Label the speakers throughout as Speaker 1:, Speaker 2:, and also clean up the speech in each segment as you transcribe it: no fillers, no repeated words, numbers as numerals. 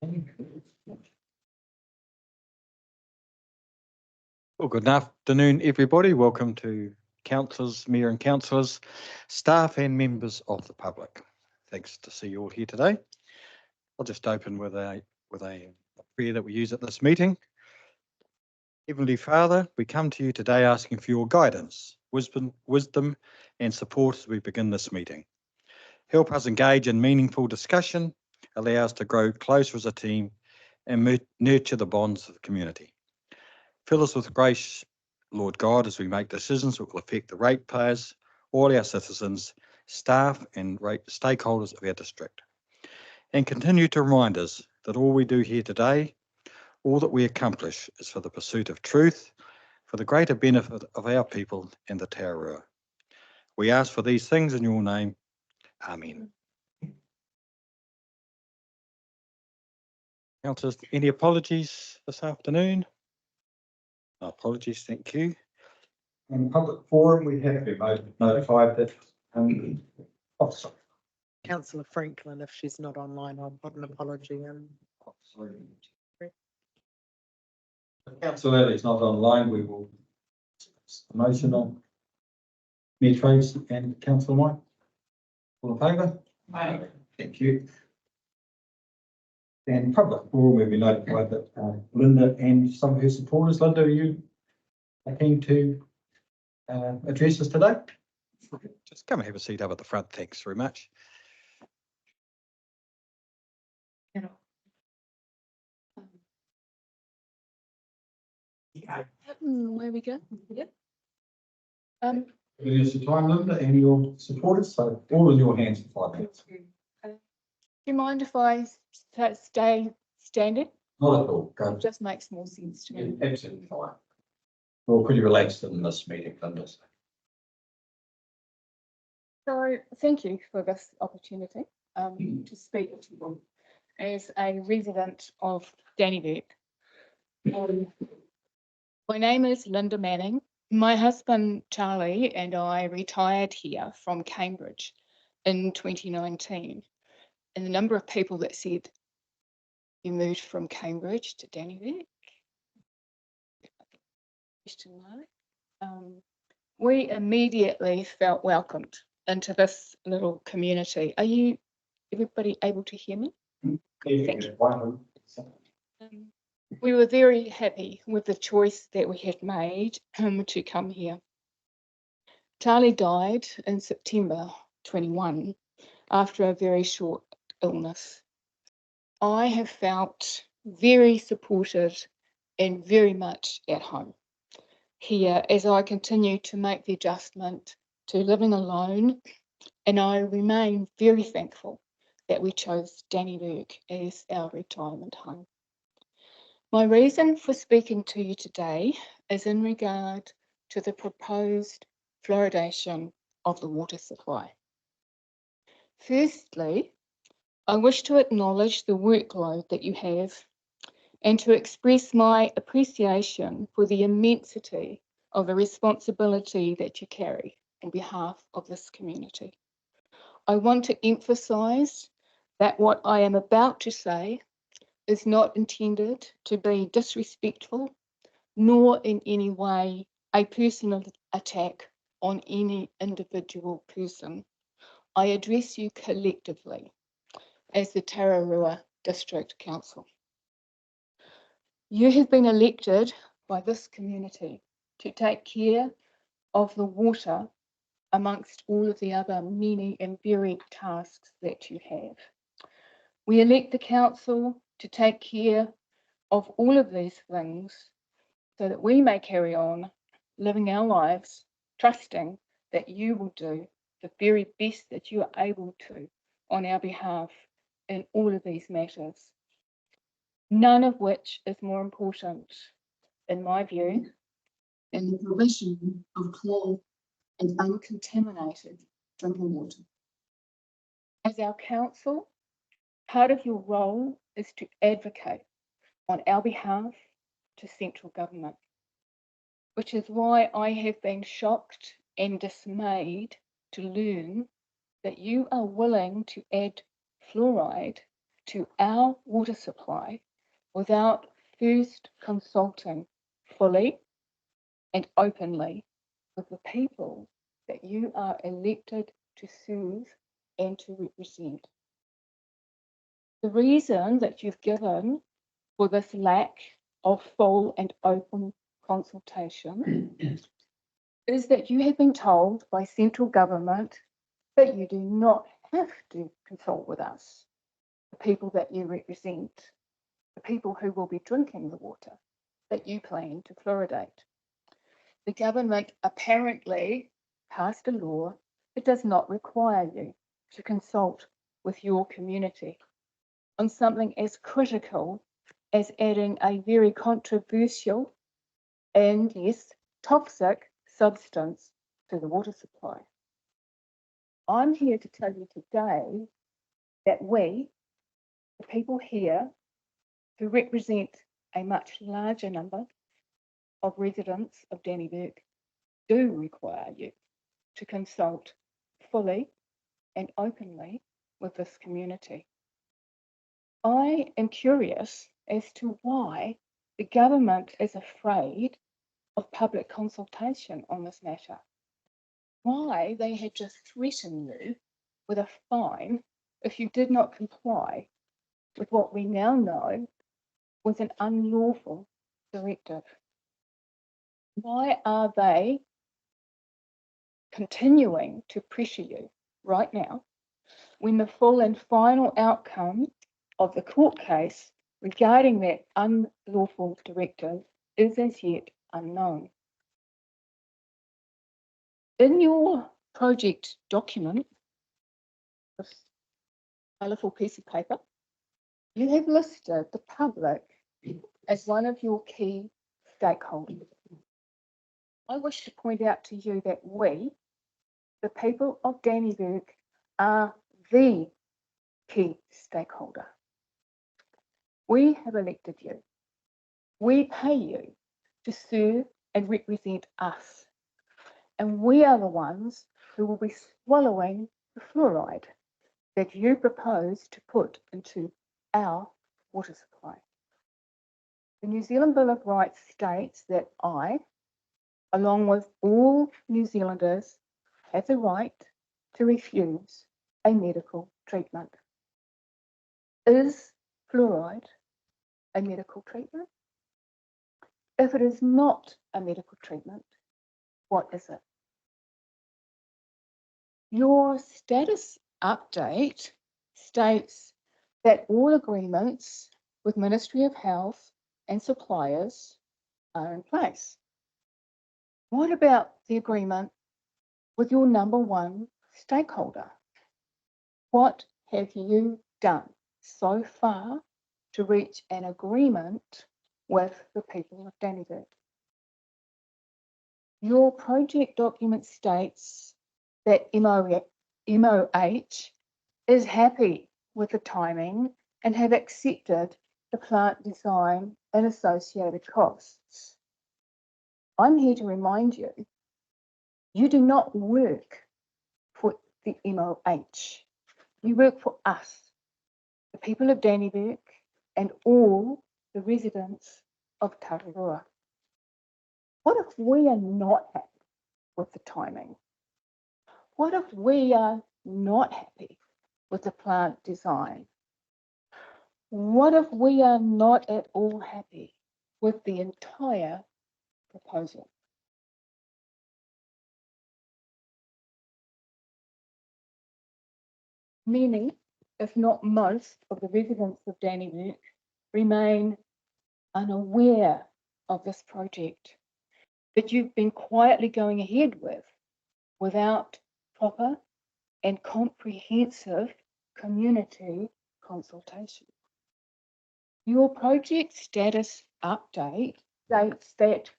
Speaker 1: Well, good afternoon, everybody. Welcome to councillors, mayor and councillors, staff and members of the public. Thanks to see you all here today. I'll just open with a prayer that we use at this meeting. Heavenly Father, we come to you today asking for your guidance, wisdom and support as we begin this meeting. Help us engage in meaningful discussion, allow us to grow closer as a team and nurture the bonds of the community. Fill us with grace, Lord God, as we make decisions that will affect the ratepayers, all our citizens, staff and stakeholders of our district. And continue to remind us that all we do here today, all that we accomplish is for the pursuit of truth, for the greater benefit of our people and the Tararua. We ask for these things in your name. Amen. Councillors, any apologies this afternoon? No apologies, thank you. In public forum, we have been notified that sorry.
Speaker 2: Councillor Franklin, if she's not online, I'll put an apology in.
Speaker 1: Sorry. If Councillor Early is not online, we will motion on Mayor Trace and Councillor White. All in favour? Aye. Thank you. And public forum, we've been notified that Linda and some of her supporters. Linda, are you keen to address us today? Just come and have a seat up at the front. Thanks very much.
Speaker 3: Where we go? Yep.
Speaker 1: It is your time, Linda, and your supporters, so all in your hands for 5 minutes.
Speaker 3: Do you mind if I stay standing?
Speaker 1: Not at all. Go.
Speaker 3: It just makes more sense to me.
Speaker 1: Yeah, absolutely fine. We're pretty relaxed in this meeting, Linda.
Speaker 3: So thank you for this opportunity to speak to you as a resident of Dannyburg. My name is Linda Manning. My husband Charlie and I retired here from Cambridge in 2019. And the number of people that said you moved from Cambridge to Dannyburg, we immediately felt welcomed into this little community. Are you everybody able to hear me? Thank you. We were very happy with the choice that we had made to come here. Charlie died in September 21 after a very short illness. I have felt very supported and very much at home here as I continue to make the adjustment to living alone, and I remain very thankful that we chose Dannyburg as our retirement home. My reason for speaking to you today is in regard to the proposed fluoridation of the water supply. Firstly, I wish to acknowledge the workload that you have and to express my appreciation for the immensity of the responsibility that you carry on behalf of this community. I want to emphasise that what I am about to say is not intended to be disrespectful, nor in any way a personal attack on any individual person. I address you collectively as the Tararua District Council. You have been elected by this community to take care of the water amongst all of the other many and varied tasks that you have. We elect the council to take care of all of these things so that we may carry on living our lives, trusting that you will do the very best that you are able to on our behalf in all of these matters. None of which is more important, in my view, than the provision of clean and uncontaminated drinking water. As our council, part of your role is to advocate on our behalf to central government, which is why I have been shocked and dismayed to learn that you are willing to add fluoride to our water supply without first consulting fully and openly with the people that you are elected to serve and to represent. The reason that you've given for this lack of full and open consultation is that you have been told by central government that you do not have to consult with us, the people that you represent, the people who will be drinking the water that you plan to fluoridate. The government apparently passed a law that does not require you to consult with your community on something as critical as adding a very controversial and, yes, toxic substance to the water supply. I'm here to tell you today that we, the people here who represent a much larger number of residents of Dannevirke, do require you to consult fully and openly with this community. I am curious as to why the government is afraid of public consultation on this matter. Why they had just threatened you with a fine if you did not comply with what we now know was an unlawful directive. Why are they continuing to pressure you right now when the full and final outcome of the court case regarding that unlawful directive is as yet unknown? In your project document, this colourful piece of paper, you have listed the public as one of your key stakeholders. I wish to point out to you that we, the people of Dannevirke, are the key stakeholder. We have elected you. We pay you to serve and represent us. And we are the ones who will be swallowing the fluoride that you propose to put into our water supply. The New Zealand Bill of Rights states that I, along with all New Zealanders, have the right to refuse a medical treatment. Is fluoride a medical treatment? If it is not a medical treatment, what is it? Your status update states that all agreements with Ministry of Health and suppliers are in place. What about the agreement with your number one stakeholder? What have you done so far to reach an agreement with the people of Dannevirke? Your project document states that MOH is happy with the timing and have accepted the plant design and associated costs. I'm here to remind you, you do not work for the MOH. You work for us, the people of Dannevirke, and all the residents of Tararua. What if we are not happy with the timing? What if we are not happy with the plant design? What if we are not at all happy with the entire proposal? Many, if not most, of the residents of Dannevirke remain unaware of this project that you've been quietly going ahead with without proper and comprehensive community consultation. Your project status update states that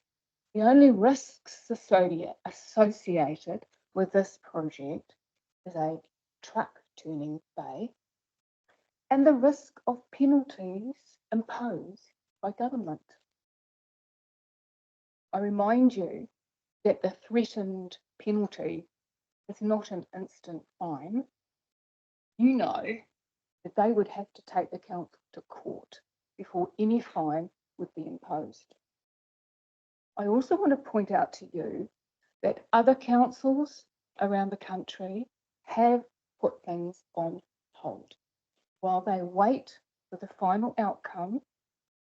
Speaker 3: the only risks associated with this project is a truck turning bay and the risk of penalties imposed by government. I remind you that the threatened penalty is not an instant fine. You know that they would have to take the council to court before any fine would be imposed. I also want to point out to you that other councils around the country have put things on hold while they wait for the final outcome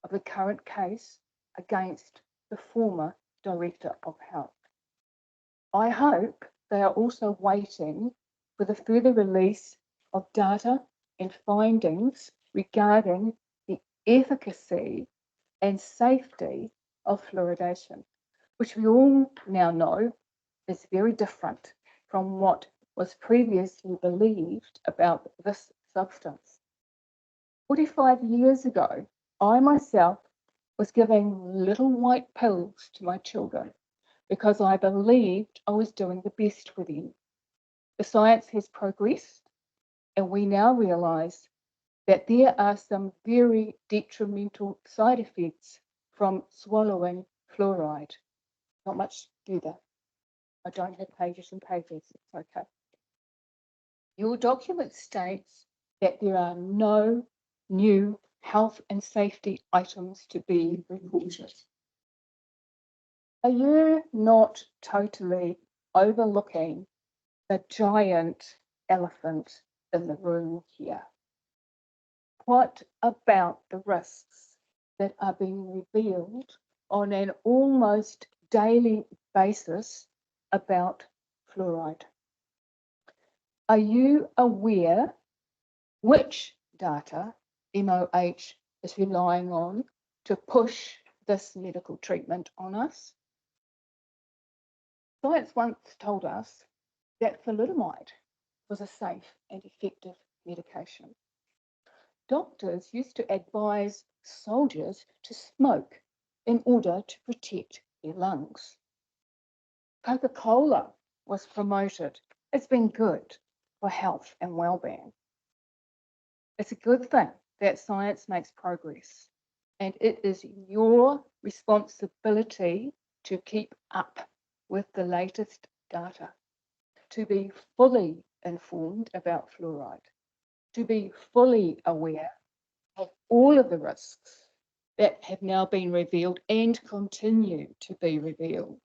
Speaker 3: of the current case against the former Director of Health. I hope they are also waiting for the further release of data and findings regarding the efficacy and safety of fluoridation, which we all now know is very different from what was previously believed about this substance. 45 years ago, I myself was giving little white pills to my children because I believed I was doing the best for them. The science has progressed, and we now realise that there are some very detrimental side effects from swallowing fluoride. Not much either. I don't have pages and pages, it's okay. Your document states that there are no new health and safety items to be reported. Are you not totally overlooking the giant elephant in the room here? What about the risks that are being revealed on an almost daily basis about fluoride? Are you aware which data MOH is relying on to push this medical treatment on us? Science once told us that thalidomide was a safe and effective medication. Doctors used to advise soldiers to smoke in order to protect their lungs. Coca-Cola was promoted as being good for health and well-being. It's a good thing that science makes progress, and it is your responsibility to keep up with the latest data, to be fully informed about fluoride, to be fully aware of all of the risks that have now been revealed and continue to be revealed.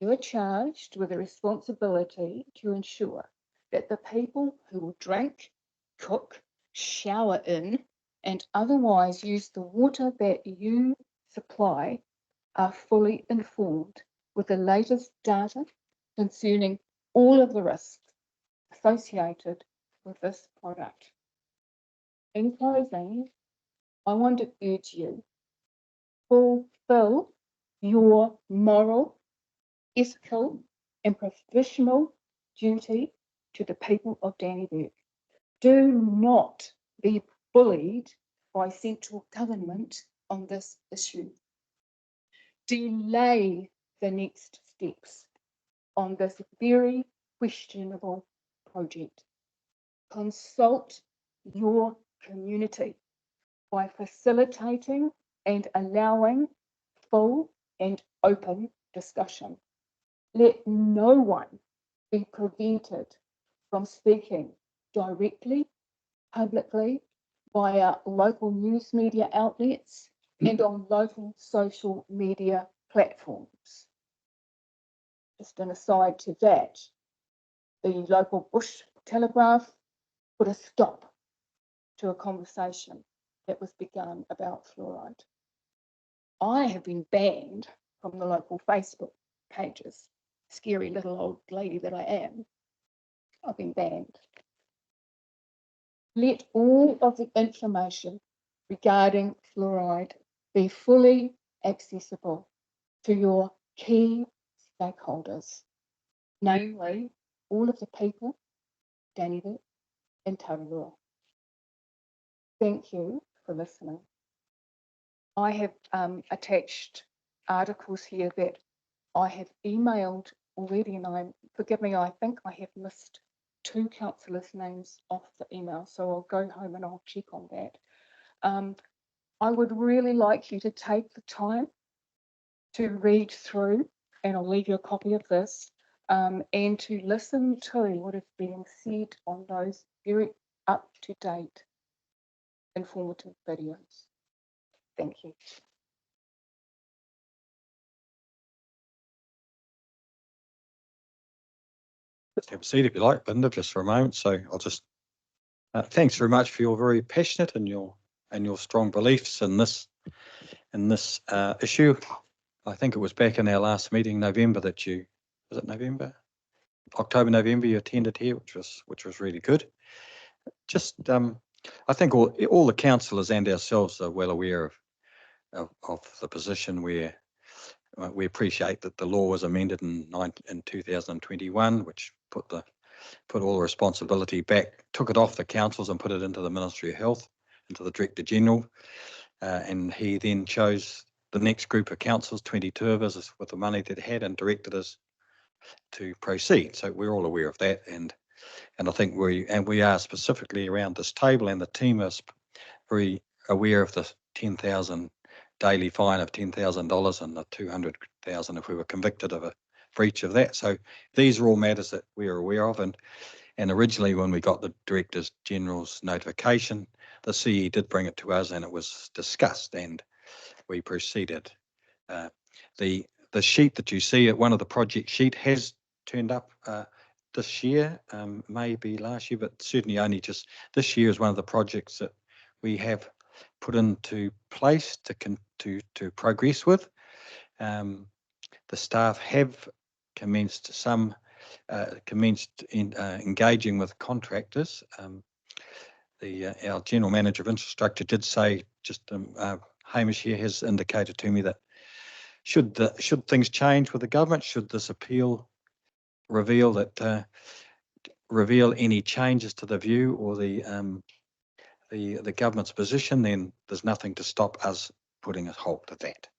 Speaker 3: You are charged with a responsibility to ensure that the people who will drink, cook, shower in, and otherwise use the water that you supply are fully informed with the latest data concerning all of the risks associated with this product. In closing, I want to urge you, fulfill your moral, ethical, and professional duty to the people of Dannevirke. Do not be bullied by central government on this issue. Delay the next steps on this very questionable project. Consult your community by facilitating and allowing full and open discussion. Let no one be prevented from speaking directly, publicly, via local news media outlets and on local social media platforms. Just an aside to that, the local Bush Telegraph put a stop to a conversation that was begun about fluoride. I have been banned from the local Facebook pages. Scary little old lady that I am. I've been banned. Let all of the information regarding fluoride be fully accessible to your key stakeholders, namely all of the people, Dannevirke and Tararua. Thank you for listening. I have attached articles here that I have emailed already, and forgive me, I think I have missed 2 councillors' names off the email, so I'll go home and I'll check on that. I would really like you to take the time to read through, and I'll leave you a copy of this, and to listen to what is being said on those very up-to-date informative videos. Thank you.
Speaker 1: Just have a seat if you like, Linda, just for a moment. So I'll just thanks very much for your very passionate and your strong beliefs in this issue. I think it was back in our last meeting, November, that you was it November, October, November you attended here, which was really good. Just I think all the councillors and ourselves are well aware of the position where we appreciate that the law was amended in 2021, which put all the responsibility back, took it off the councils and put it into the Ministry of Health, into the Director General, and he then chose the next group of councils, 22 of us, with the money that had, and directed us to proceed. So we're all aware of that, and I think we are specifically around this table, and the team is very aware of the 10,000 daily fine of $10,000 and the 200,000 if we were convicted of a breach of that. So these are all matters that we are aware of, and originally when we got the Director General's notification, the CE did bring it to us and it was discussed and we proceeded. The sheet that you see at one of the project sheet has turned up this year, maybe last year, but certainly only just this year is one of the projects that we have put into place to progress with. The staff have commenced engaging with contractors. Our General Manager of Infrastructure did say, Hamish here has indicated to me that should things change with the government, should this appeal reveal any changes to the view or the government's position, then there's nothing to stop us putting a halt to that.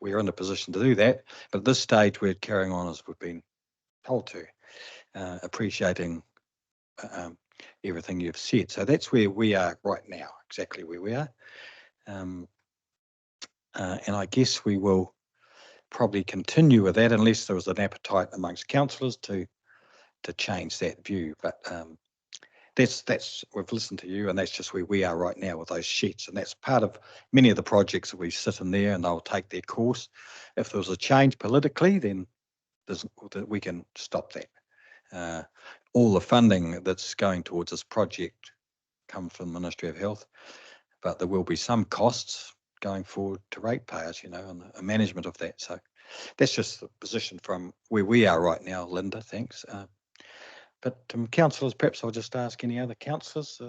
Speaker 1: We're in a position to do that, but at this stage we're carrying on as we've been told to, appreciating everything you've said. So that's where we are right now, exactly where we are. And I guess we will probably continue with that unless there was an appetite amongst councillors to change that view. But that's we've listened to you, and that's just where we are right now with those sheets, and that's part of many of the projects that we sit in there, and they'll take their course. If there was a change politically, then we can stop that. All the funding that's going towards this project comes from the Ministry of Health, but there will be some costs going forward to ratepayers, and the management of that. So that's just the position from where we are right now, Linda. Thanks. But councillors, perhaps I'll just ask any other councillors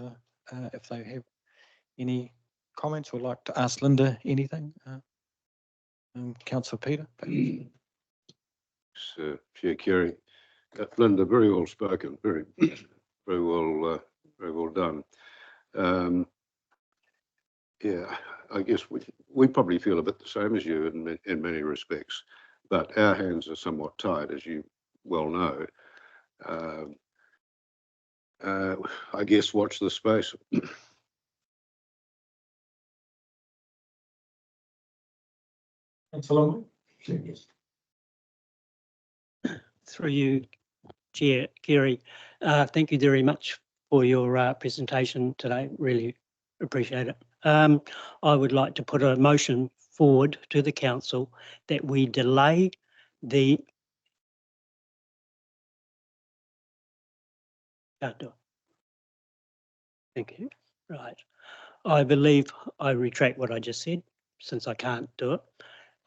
Speaker 1: if they have any comments or like to ask Linda anything. Councillor Peter.
Speaker 4: Chair Kerry. Linda, very well spoken, very well done. Yeah, I guess we probably feel a bit the same as you in many respects, but our hands are somewhat tied, as you well know. I guess watch the space.
Speaker 1: Councillor.
Speaker 5: Through you, Chair Kerry, thank you very much for your presentation today. Really appreciate it. I would like to put a motion forward to the council that we delay the. Can't do it. Thank you. Right. I believe I retract what I just said, since I can't do it.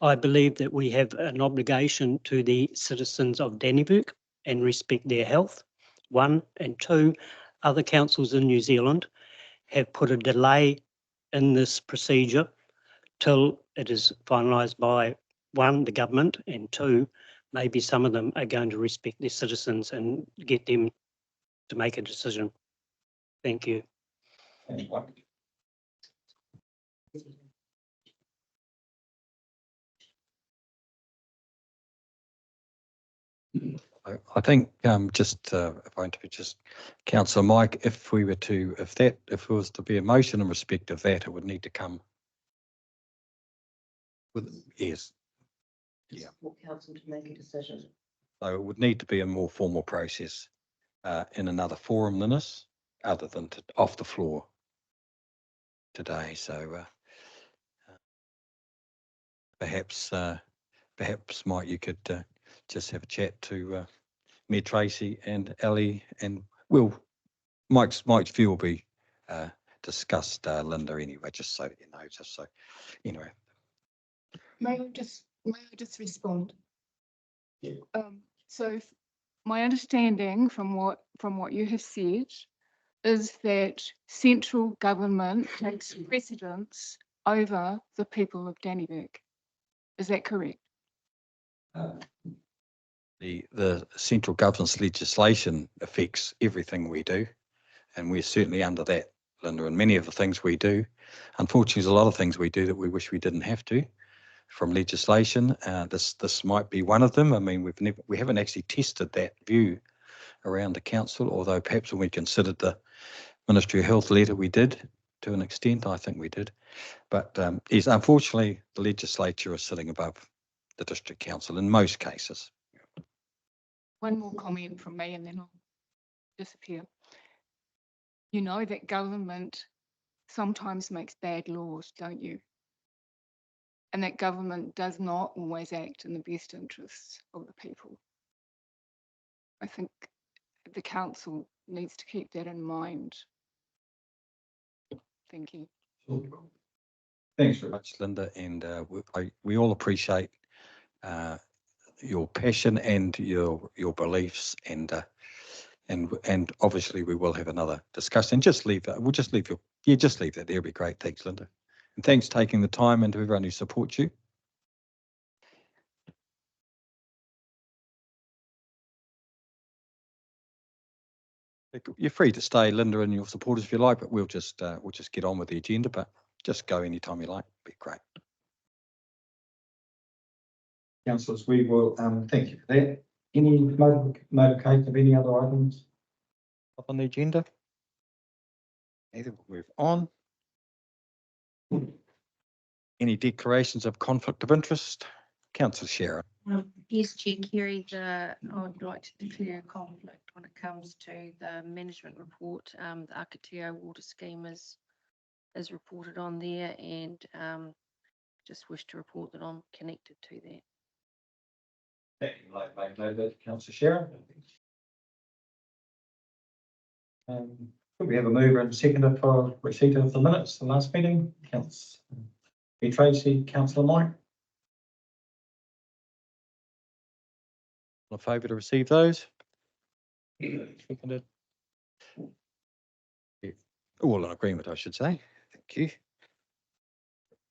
Speaker 5: I believe that we have an obligation to the citizens of Dannevirke and respect their health, one, and two, other councils in New Zealand have put a delay in this procedure till it is finalised by, one, the government, and two, maybe some of them are going to respect their citizens and get them to make a decision. Thank you.
Speaker 1: I think just Councillor Mike, if it was to be a motion in respect of that, it would need to come with, yes. Yeah.
Speaker 6: For council to make a decision.
Speaker 1: So it would need to be a more formal process in another forum than this. other than off the floor today. So perhaps Mike, you could just have a chat to Mayor Tracy and Ellie, and Mike's view will be discussed, Linda, anyway, just so you know, anyway.
Speaker 3: May I just respond?
Speaker 1: Yeah.
Speaker 3: So my understanding from what you have said is that central government takes precedence over the people of Dannevirke. Is that correct?
Speaker 1: The central government's legislation affects everything we do, and we're certainly under that, Linda, and many of the things we do. Unfortunately, there's a lot of things we do that we wish we didn't have to from legislation. This might be one of them. I mean, we haven't actually tested that view around the council, although perhaps when we considered the Ministry of Health letter, we did to an extent. I think we did, but is unfortunately the legislature is sitting above the district council in most cases.
Speaker 3: One more comment from me and then I'll disappear. You know that government sometimes makes bad laws, don't you? And that government does not always act in the best interests of the people. I think the council needs to keep that in mind. Thank you.
Speaker 1: Thanks very much, Linda, and we all appreciate your passion and your beliefs, and obviously we will have another discussion. Just leave that. We'll just leave just leave that there. It'll be great. Thanks, Linda, and thanks for taking the time, and to everyone who supports you. You're free to stay, Linda, and your supporters if you like, but we'll just get on with the agenda. But just go anytime you like. Be great. Councillors, we will thank you for that. Any notification of any other items up on the agenda? Either we'll move on. Any declarations of conflict of interest? Councillor Sharon.
Speaker 6: Yes, Chair Kerry, I would like to declare a conflict when it comes to the management report. The Akatio water scheme is reported on there, and just wish to report that I'm connected to that.
Speaker 1: Make note of that, Councillor Sharon. Could we have a mover and seconder for receipt of the minutes, the last meeting? Councillor Tracy, Councillor Mike. In favour to receive those? Seconded. Yeah. All in agreement, I should say. Thank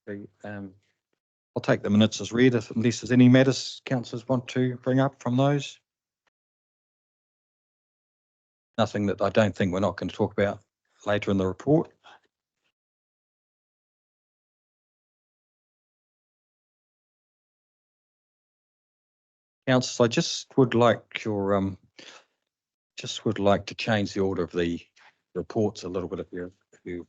Speaker 1: you. I'll take the minutes as read unless there's any matters councillors want to bring up from those. Nothing that I don't think we're not going to talk about later in the report. Councillors, I just would like to change the order of the reports a little bit, if you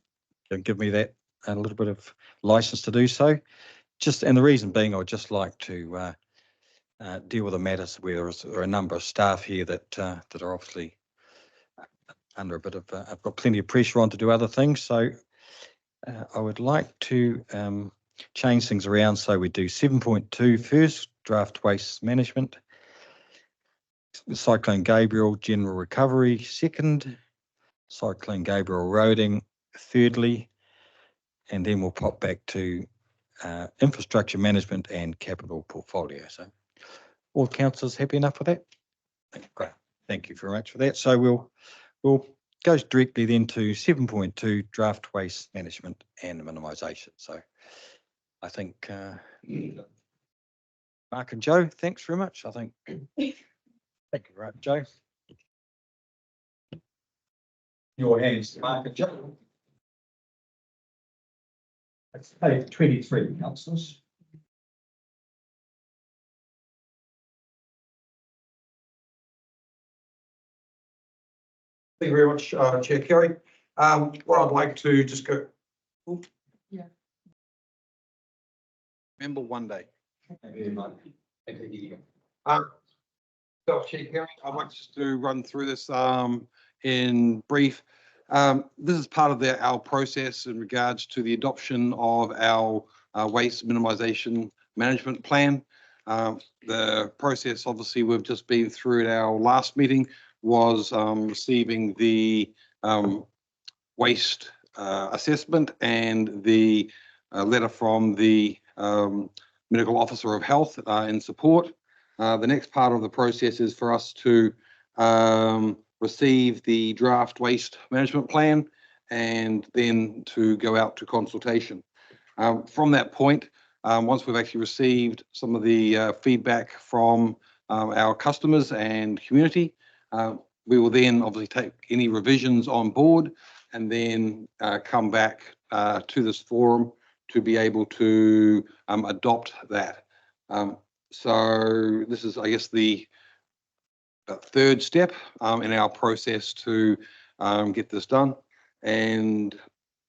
Speaker 1: can give me that and a little bit of license to do so. And the reason being, I would just like to deal with the matters where there are a number of staff here that are obviously under a bit of, I've got plenty of pressure on to do other things. So I would like to change things around. So we do 7.2 first, draft waste management. Cyclone Gabriel, general recovery, second. Cyclone Gabriel roading, thirdly. And then we'll pop back to infrastructure management and capital portfolio. So all councillors happy enough with that? Great. Thank you very much for that. So we'll go directly then to 7.2 draft waste management and minimisation. So I think Mark and Joe, thanks very much. I think thank you very much, Joe. Your hands, Mark and Joe. That's page 23, councillors.
Speaker 7: Thank you very much, Chair Kerry. What I'd like to just go.
Speaker 3: Yeah.
Speaker 7: Remember one day.
Speaker 1: Um,
Speaker 7: So, Chair Kerry, I'd like just to run through this in brief. This is part of our process in regards to the adoption of our waste minimisation management plan. The process, obviously, we've just been through at our last meeting was receiving the waste assessment and the letter from the medical officer of health in support. The next part of the process is for us to receive the draft waste management plan and then to go out to consultation. From that point, once we've actually received some of the feedback from our customers and community, we will then obviously take any revisions on board and then come back to this forum to be able to adopt that. So this is, I guess, the third step in our process to get this done. And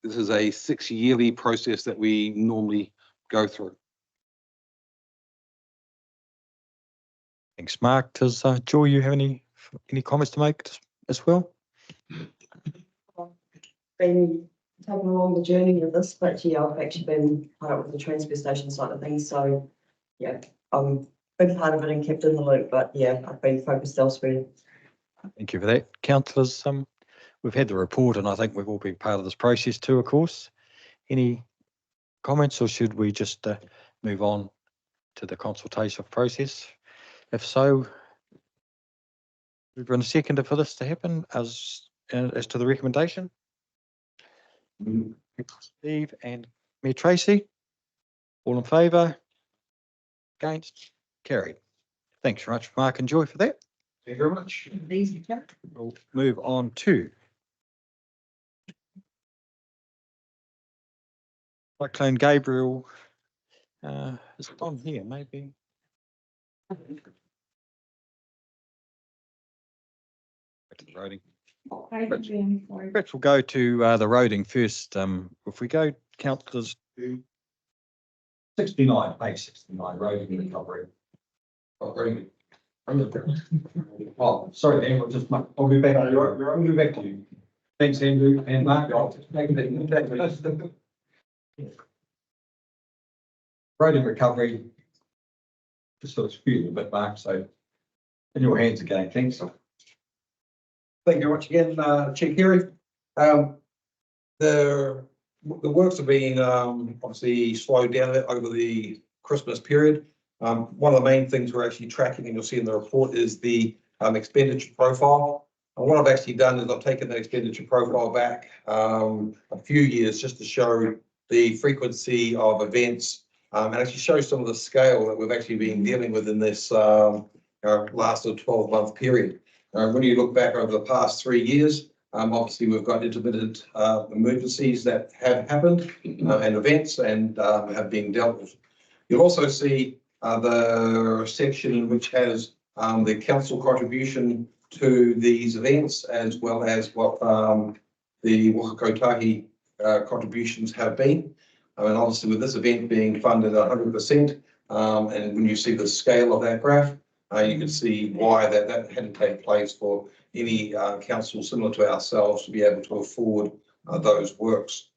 Speaker 7: this is a 6-yearly process that we normally go through.
Speaker 1: Thanks, Mark. Does Joy, you have any comments to make as well?
Speaker 8: Been taken along the journey with this, but yeah, I've actually been part of the transfer station side of things. So yeah, I'm been part of it and kept in the loop, but yeah, I've been focused elsewhere.
Speaker 1: Thank you for that. Councillors, we've had the report and I think we've all been part of this process too, of course. Any comments, or should we just move on to the consultation process? If so, we've run a seconder for this to happen as to the recommendation. Steve and Mayor Tracy, all in favour? Against? Carried. Thanks very much, Mark and Joy, for that.
Speaker 7: Thank you very much.
Speaker 1: We'll move on to Cyclone Gabriel. Is it on here, maybe? Back to the roading. Perhaps we'll go to the roading first. If we go, councillors, to
Speaker 7: 69, page 69, roading recovery. Oh, sorry, Dan, I'll be back. I'll be back to you. Thanks, Andrew and Mark. Roading recovery. Just sort of skewed a bit, Mark, so in your hands again, thanks. Thank you very much again, Chief Kerry. The works have been obviously slowed down a bit over the Christmas period. One of the main things we're actually tracking, and you'll see in the report, is the expenditure profile. And what I've actually done is I've taken that expenditure profile back a few years just to show the frequency of events and actually show some of the scale that we've actually been dealing with in this last 12-month period. When you look back over the past 3 years, obviously we've got intermittent emergencies that have happened and events and have been dealt with. You'll also see the section which has the council contribution to these events, as well as what the Whakakotahi contributions have been. And obviously with this event being funded 100%, and when you see the scale of that graph, you can see why that had to take place for any council similar to ourselves to be able to afford those works.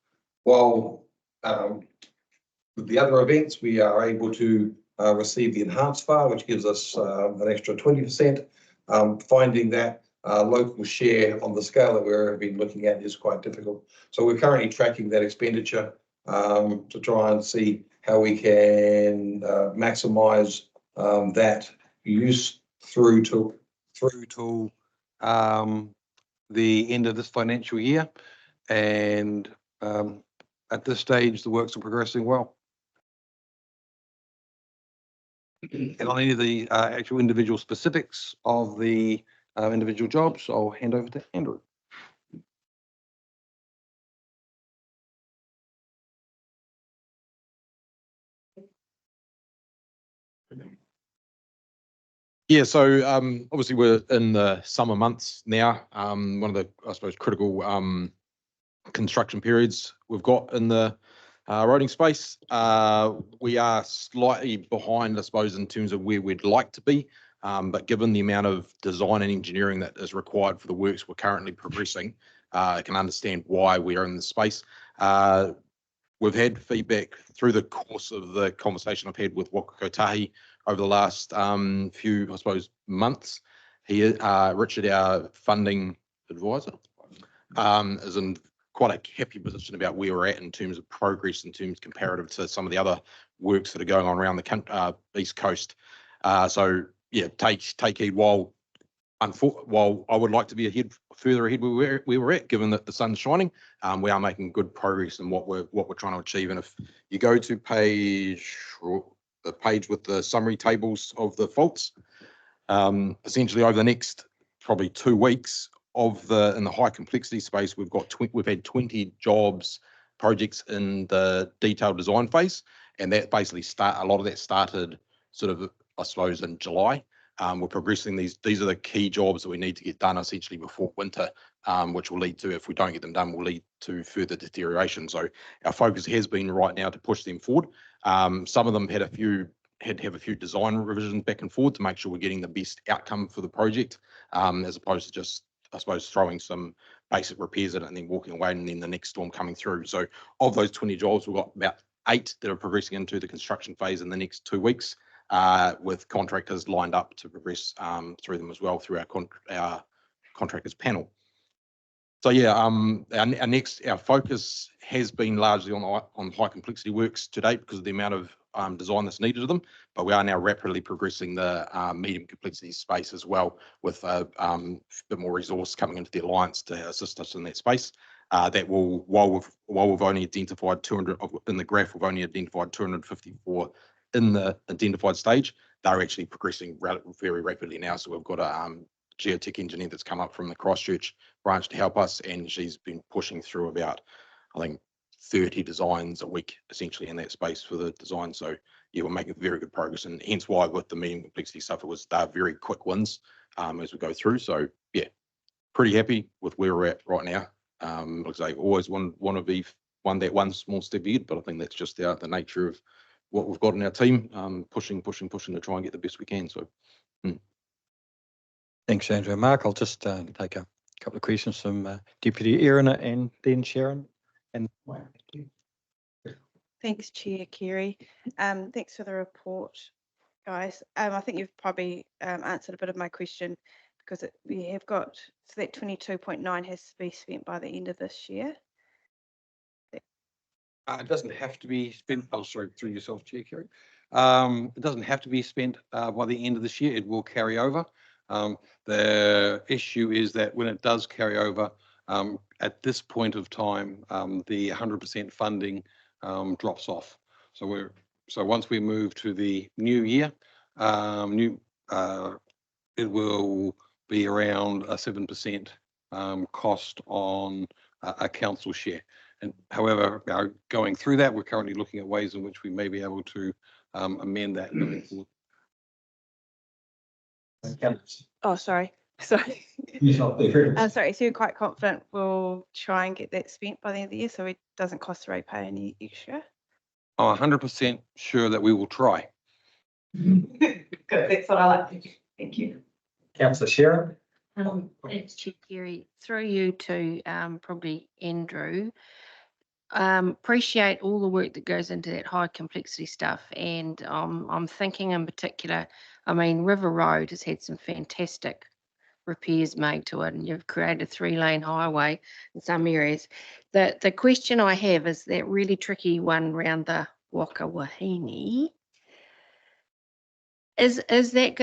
Speaker 7: While with the other events, we are able to receive the enhanced FAR, which gives us an extra 20%. Finding that local share on the scale that we've been looking at is quite difficult. So we're currently tracking that expenditure to try and see how we can maximise that use through to the end of this financial year. And at this stage, the works are progressing well. And on any of the actual individual specifics of the individual jobs, I'll hand over to Andrew.
Speaker 9: Yeah, so obviously we're in the summer months now. One of the, I suppose, critical construction periods we've got in the roading space. We are slightly behind, I suppose, in terms of where we'd like to be, but given the amount of design and engineering that is required for the works we're currently progressing, can understand why we are in this space. We've had feedback through the course of the conversation I've had with Waka Kotahi over the last few, I suppose, months. Richard, our funding advisor, is in quite a happy position about where we're at in terms of progress, in terms comparative to some of the other works that are going on around the East Coast. So yeah, take heed. While I would like to be further ahead where we were at, given that the sun's shining, we are making good progress in what we're trying to achieve. And if you go to the page with the summary tables of the faults, essentially over the next probably 2 weeks in the high complexity space, we've had 20 projects in the detailed design phase, and that basically a lot of that started sort of, I suppose, in July. We're progressing these are the key jobs that we need to get done essentially before winter, which will lead to, if we don't get them done, will lead to further deterioration. So our focus has been right now to push them forward. Some of them had to have a few design revisions back and forward to make sure we're getting the best outcome for the project, as opposed to just, I suppose, throwing some basic repairs at it and then walking away and then the next storm coming through. So of those 20 jobs, we've got about 8 that are progressing into the construction phase in the next 2 weeks, with contractors lined up to progress through them as well through our contractors panel. So yeah, our focus has been largely on high complexity works to date because of the amount of design that's needed of them, but we are now rapidly progressing the medium complexity space as well, with a bit more resource coming into the Alliance to assist us in that space. That will, while we've only identified 200 in the graph, we've only identified 254 in the identified stage. They're actually progressing very rapidly now. So we've got a geotech engineer that's come up from the Christchurch branch to help us, and she's been pushing through about, I think, 30 designs a week essentially in that space for the design. So yeah, we're making very good progress, and hence why with the medium complexity stuff, they're very quick wins as we go through. So yeah, pretty happy with where we're at right now. Like I say, always want to be one small step ahead, but I think that's just the nature of what we've got in our team, pushing to try and get the best we can. So
Speaker 1: Thanks, Andrew. Mark, I'll just take a couple of questions from Deputy Erin and then Sharon. And
Speaker 10: Thanks, Chair Kerry. Thanks for the report, guys. I think you've probably answered a bit of my question, because we have got, so that 22.9 has to be spent by the end of this year.
Speaker 7: It doesn't have to be spent, sorry, through yourself, Chair Kerry. It doesn't have to be spent by the end of this year. It will carry over. The issue is that when it does carry over, at this point of time, the 100% funding drops off. So once we move to the new year, it will be around a 7% cost on a council share. And however, going through that, we're currently looking at ways in which we may be able to amend that going forward.
Speaker 10: Oh, sorry. Sorry. Sorry, so you're quite confident we'll try and get that spent by the end of the year, so it doesn't cost the ratepayer any extra?
Speaker 7: I'm 100% sure that we will try.
Speaker 8: Good, that's what I like. Thank you.
Speaker 2: Councillor Sharon.
Speaker 6: Thanks, Chair Kerry. Through you to probably Andrew. Appreciate all the work that goes into that high complexity stuff, and I'm thinking in particular, I mean, River Road has had some fantastic repairs made to it, and you've created a 3-lane highway in some areas. The question I have is that really tricky one around the Waka Wahine. Is that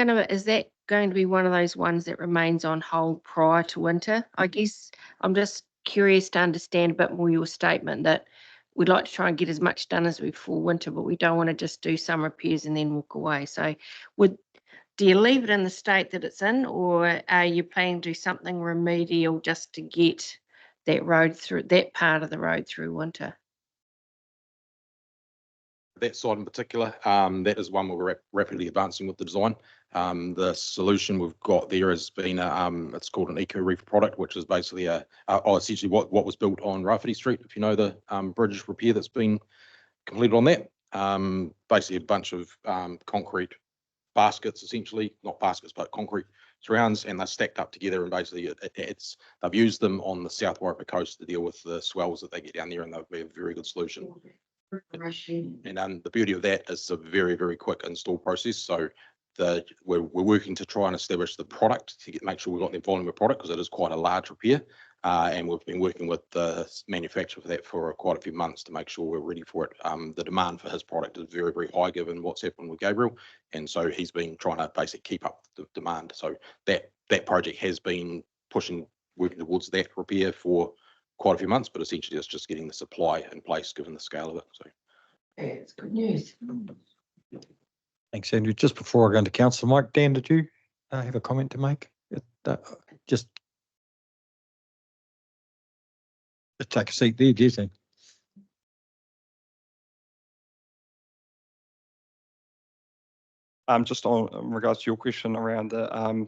Speaker 6: going to be one of those ones that remains on hold prior to winter? I guess I'm just curious to understand a bit more your statement that we'd like to try and get as much done as before winter, but we don't want to just do some repairs and then walk away. So do you leave it in the state that it's in, or are you planning to do something remedial just to get that part of the road through winter?
Speaker 9: that side in particular, that is one where we're rapidly advancing with the design. The solution we've got there has been it's called an eco reef product, which is basically essentially what was built on Rafferty Street, if you know the bridge repair that's been completed on that. Basically a bunch of concrete baskets, essentially not baskets but concrete surrounds, and they're stacked up together, and basically they've used them on the South Wairarapa coast to deal with the swells that they get down there, and they'll be a very good solution. And the beauty of that is it's a very, very quick install process. So we're working to try and establish the product to make sure we've got the volume of product, because it is quite a large repair. And we've been working with the manufacturer for that for quite a few months to make sure we're ready for it. The demand for his product is very, very high given what's happened with Gabriel. And so he's been trying to basically keep up the demand. So that project has been working towards that repair for quite a few months, but essentially it's just getting the supply in place given the scale of it. So
Speaker 8: It's good news.
Speaker 1: Thanks, Andrew. Just before I go into council, Mike, Dan, did you have a comment to make? Just take a seat there, Jesse.
Speaker 11: Just on in regards to your question around the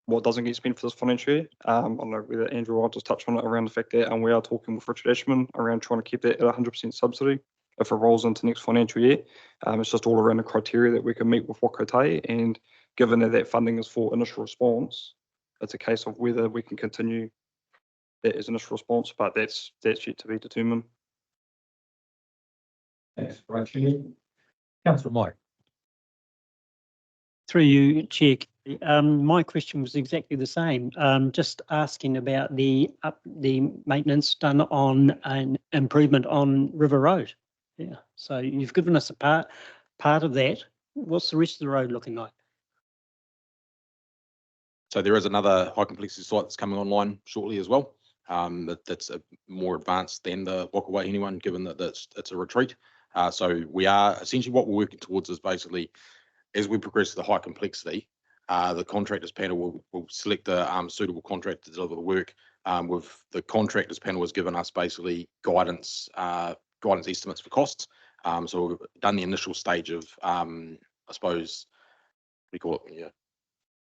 Speaker 11: what doesn't get spent for this financial year. I don't know whether Andrew will just touch on it around the fact that we are talking with Richard Ashman around trying to keep that at 100% subsidy if it rolls into next financial year. It's just all around the criteria that we can meet with Wakotae, and given that funding is for initial response, it's a case of whether we can continue that as initial response, but that's yet to be determined.
Speaker 1: Thanks, Rachel. Councillor Mike.
Speaker 5: Through you, Chair. My question was exactly the same. Just asking about the maintenance done on an improvement on River Road. Yeah. So you've given us a part of that. What's the rest of the road looking like?
Speaker 9: So there is another high complexity site that's coming online shortly as well. That's more advanced than the Wakawaihini one, given that it's a retreat. So we are essentially what we're working towards is basically as we progress to the high complexity, the contractors panel will select a suitable contractor to deliver the work. With the contractors panel has given us basically guidance estimates for costs. So we've done the initial stage of I suppose we call it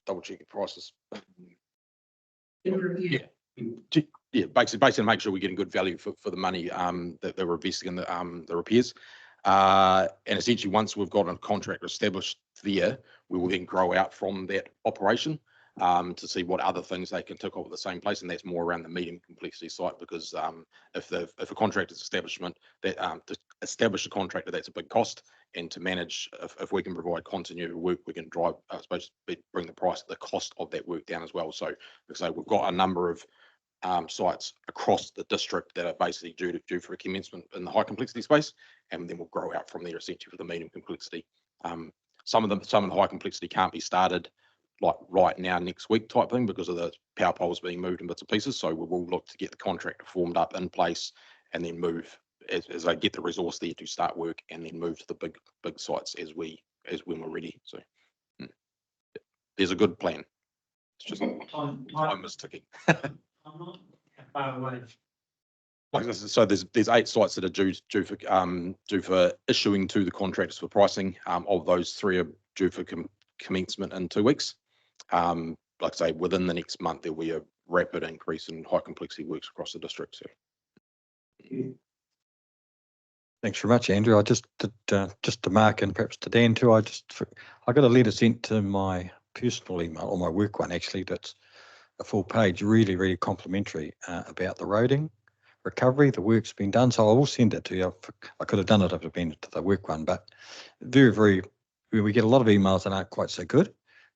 Speaker 9: double checking prices. Yeah, basically to make sure we're getting good value for the money that we're investing in the repairs. And essentially, once we've got a contract established there, we will then grow out from that operation to see what other things they can tick off at the same place, and that's more around the medium complexity site, because if a contractor's establishment, that to establish a contractor, that's a big cost, and to manage, if we can provide continuity of work, we can drive, I suppose, bring the cost of that work down as well. So we've got a number of sites across the district that are basically due for a commencement in the high complexity space, and then we'll grow out from there essentially for the medium complexity. Some of the high complexity can't be started like right now next week type thing because of the power poles being moved in bits and pieces. So we will look to get the contractor formed up in place and then move as they get the resource there to start work, and then move to the big sites as when we're ready. So there's a good plan. It's just time is ticking. So there's 8 sites that are due for issuing to the contractors for pricing. Of those, 3 are due for commencement in 2 weeks. Like I say, within the next month there'll be a rapid increase in high complexity works across the district. So.
Speaker 1: Thanks very much, Andrew. I just to Mark and perhaps to Dan too. I got a letter sent to my personal email, or my work one actually. That's a full page, really, really complimentary about the roading recovery. The work's been done, so I will send it to you. I could have done it if it had been to the work one, but very, very. We get a lot of emails that aren't quite so good,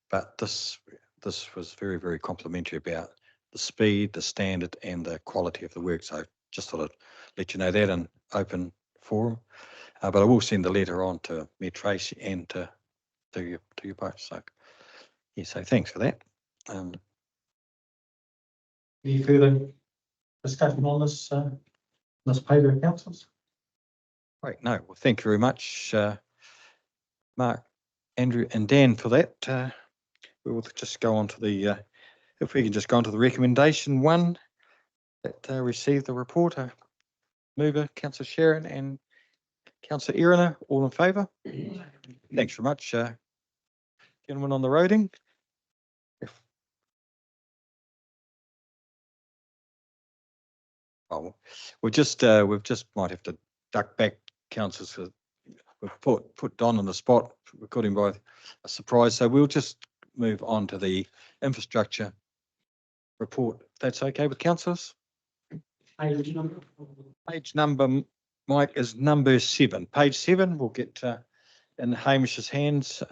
Speaker 1: but this was very, very complimentary about the speed, the standard, and the quality of the work. So just thought I'd let you know that in open forum. But I will send the letter on to me, Tracy, and to you both. So yeah, so thanks for that. Any further discussion on this paper of councils? Great. No. Well, thank you very much, Mark, Andrew, and Dan for that. We will just go on to the. If we can just go on to the recommendation 1 that received the report. Mover, Councillor Sharon and Councillor Erina, all in favour? Thanks very much, gentlemen on the roading. Oh, we've just might have to duck back, councillors. We've put Don on the spot. We caught him by a surprise, so we'll just move on to the infrastructure report. If that's okay with councillors? Page number, Mike, is number 7. Page 7, we'll get in Hamish's hands.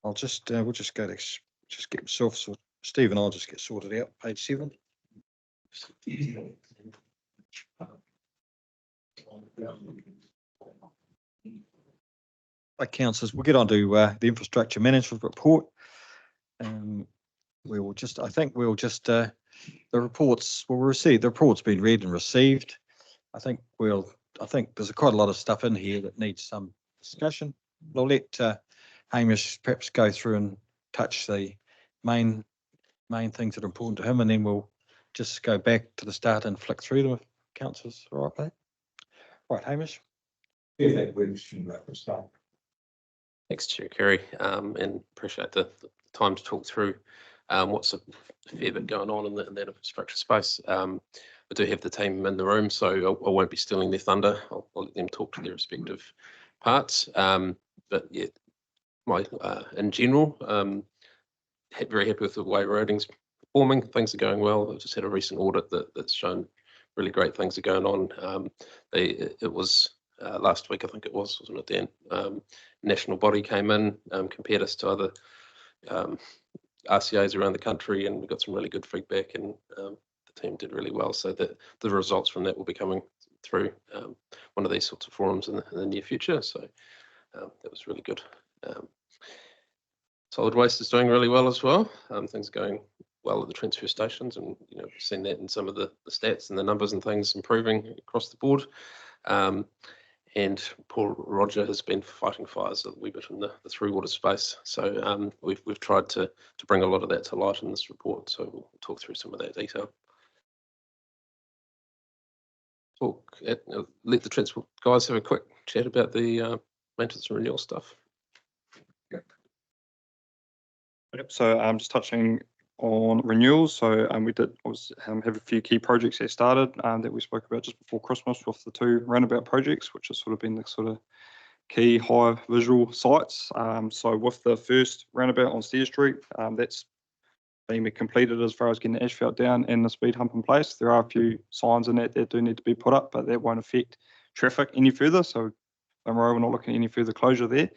Speaker 1: I'll just, we'll just go to, just get myself sorted. Steve and I'll just get sorted out. Page 7. Right, councillors, we'll get on to the infrastructure management report. We will just, I think we'll just, the reports will receive, the report's been read and received. I think there's quite a lot of stuff in here that needs some discussion. We'll let Hamish perhaps go through and touch the main things that are important to him, and then we'll just go back to the start and flick through them. Councillors, all right, mate? Right, Hamish.
Speaker 12: Thanks, Chair Kerry, and appreciate the time to talk through what's a fair bit going on in that infrastructure space. We do have the team in the room, so I won't be stealing their thunder. I'll let them talk to their respective parts. But yeah, in general, very happy with the way roading's performing. Things are going well. I've just had a recent audit that's shown really great things are going on. It was last week, I think it was, wasn't it, Dan? National body came in, compared us to other RCAs around the country, and we got some really good feedback, and the team did really well. So that the results from that will be coming through one of these sorts of forums in the near future. So that was really good. Solid waste is doing really well as well. Things are going well at the transfer stations, and we've seen that in some of the stats and the numbers and things improving across the board. And poor Roger has been fighting fires a wee bit in the through water space. So we've tried to bring a lot of that to light in this report. So we'll talk through some of that detail. Let the transport guys have a quick chat about the maintenance and renewal stuff.
Speaker 11: Yep. So I'm just touching on renewals. So we did have a few key projects that started that we spoke about just before Christmas with the 2 roundabout projects, which has sort of been the sort of key high visual sites. So with the first roundabout on Steer Street, that's being completed as far as getting the asphalt down and the speed hump in place. There are a few signs in that do need to be put up, but that won't affect traffic any further. So we're not looking at any further closure there.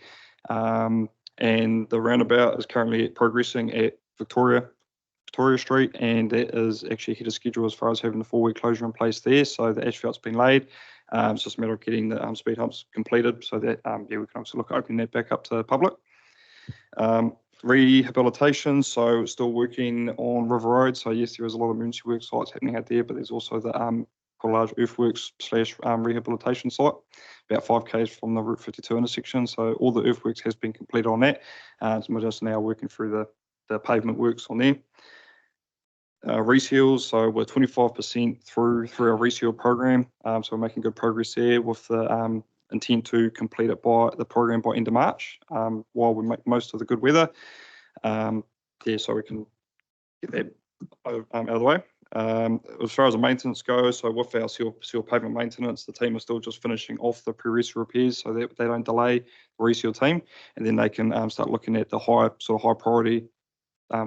Speaker 11: And the roundabout is currently progressing at Victoria Street, and that is actually ahead of schedule as far as having the 4-week closure in place there. So the asphalt's been laid. It's just a matter of getting the speed humps completed, so that we can also look at opening that back up to the public. Rehabilitation, so still working on River Road. So yes, there is a lot of emergency work sites happening out there, but there's also the quite a large earthworks / rehabilitation site, about 5 k's from the Route 52 intersection. So all the earthworks has been completed on that. So we're just now working through the pavement works on there. Reseals, so we're 25% through our reseal program. So we're making good progress there with the intent to complete it by the program by end of March, while we make most of the good weather. So we can get that out of the way. As far as the maintenance goes, so with our seal pavement maintenance, the team are still just finishing off the pre-reseal repairs so that they don't delay the reseal team, and then they can start looking at the high priority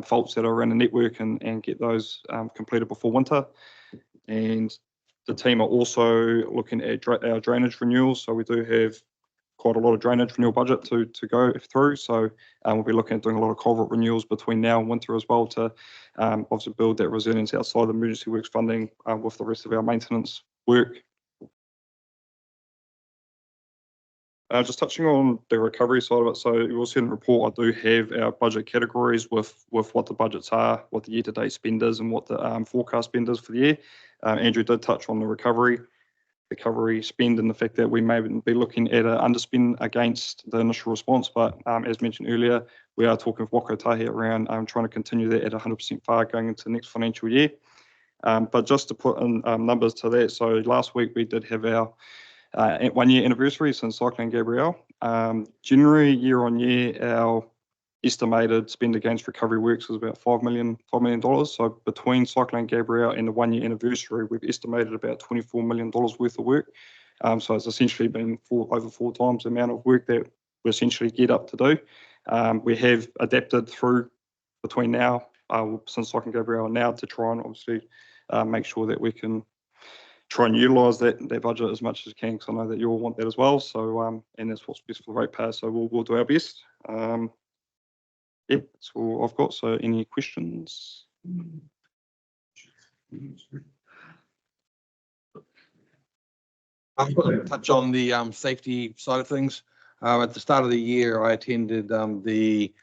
Speaker 11: faults that are around the network and get those completed before winter. And the team are also looking at our drainage renewals. So we do have quite a lot of drainage renewal budget to go through. So we'll be looking at doing a lot of culvert renewals between now and winter as well to obviously build that resilience outside of emergency works funding with the rest of our maintenance work. Just touching on the recovery side of it, so you will see in the report I do have our budget categories with what the budgets are, what the year-to-date spend is, and what the forecast spend is for the year. Andrew did touch on the recovery spend and the fact that we may be looking at an underspend against the initial response, but as mentioned earlier, we are talking with Wako Tahi around trying to continue that at 100% FAR going into the next financial year. But just to put in numbers to that, so last week we did have our 1-year anniversary since Cyclone Gabrielle. January year on year, our estimated spend against recovery works was about $5 million. So between Cyclone Gabrielle and the 1-year anniversary, we've estimated about $24 million worth of work. So it's essentially been over 4 times the amount of work that we're essentially geared up to do. We have adapted through between now, since I can Gabrielle now, to try and obviously make sure that we can try and utilise that budget as much as we can, because I know that you all want that as well. So and that's what's best for the ratepayer. So we'll do our best. Yeah, that's all I've got. So any questions?
Speaker 9: I've got to touch on the safety side of things. At the start of the year, I attended the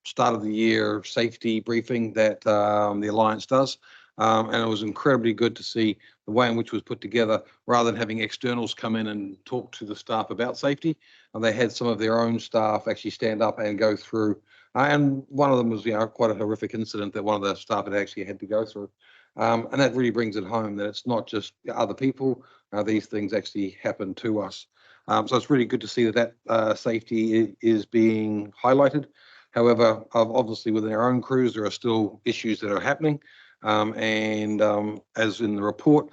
Speaker 9: start of the year safety briefing that the Alliance does. And it was incredibly good to see the way in which it was put together, rather than having externals come in and talk to the staff about safety. And they had some of their own staff actually stand up and go through. And one of them was, quite a horrific incident that one of the staff had actually had to go through. And that really brings it home that it's not just other people. These things actually happen to us. So it's really good to see that safety is being highlighted. However, obviously within our own crews, there are still issues that are happening. As in the report,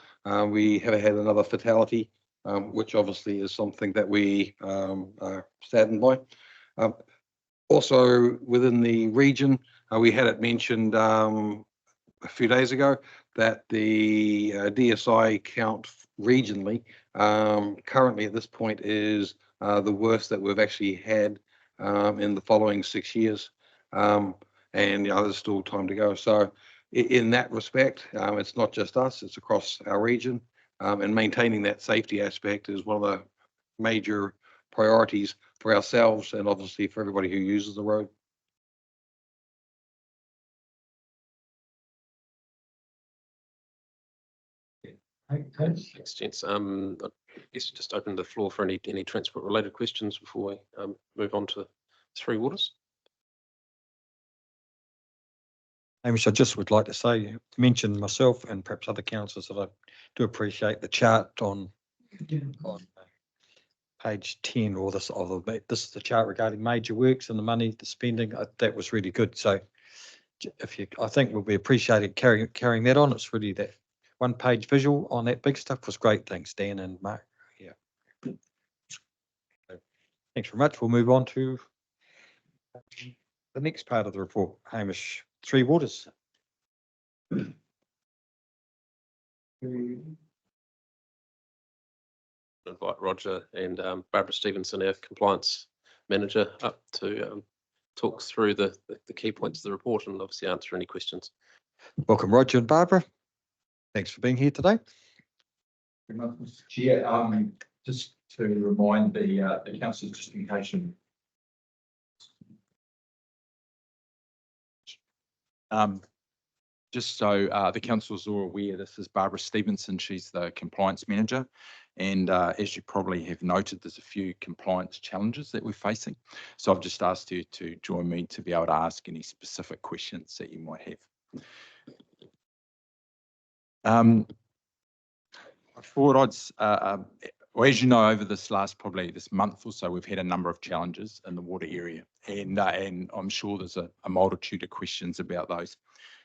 Speaker 9: we have had another fatality, which obviously is something that we are saddened by. Also within the region, we had it mentioned a few days ago that the DSI count regionally currently at this point is the worst that we've actually had in the following 6 years. And there's still time to go. So in that respect, it's not just us, it's across our region. And maintaining that safety aspect is one of the major priorities for ourselves and obviously for everybody who uses the road.
Speaker 12: Thanks, gents. I guess just open the floor for any transport related questions before we move on to Three Waters.
Speaker 1: Hamish, I just would like to say, mention myself and perhaps other councillors that I do appreciate the chart on page 10, or this is the chart regarding major works and the money, the spending. That was really good. So I think we'll be appreciated carrying that on. It's really that one page visual on that big stuff was great. Thanks, Dan and Mark. Yeah. Thanks very much. We'll move on to the next part of the report. Hamish, Three Waters.
Speaker 12: Invite Roger and Barbara Stevenson, our compliance manager, up to talk through the key points of the report and obviously answer any questions.
Speaker 1: Welcome, Roger and Barbara. Thanks for being here today.
Speaker 13: Mr. Chair, just to remind the councillors, just in case.
Speaker 14: Just so the councillors are aware, this is Barbara Stevenson. She's the compliance manager. And as you probably have noted, there's a few compliance challenges that we're facing. So I've just asked you to join me to be able to ask any specific questions that you might have. Well, as you know, over this month or so, we've had a number of challenges in the water area, and I'm sure there's a multitude of questions about those.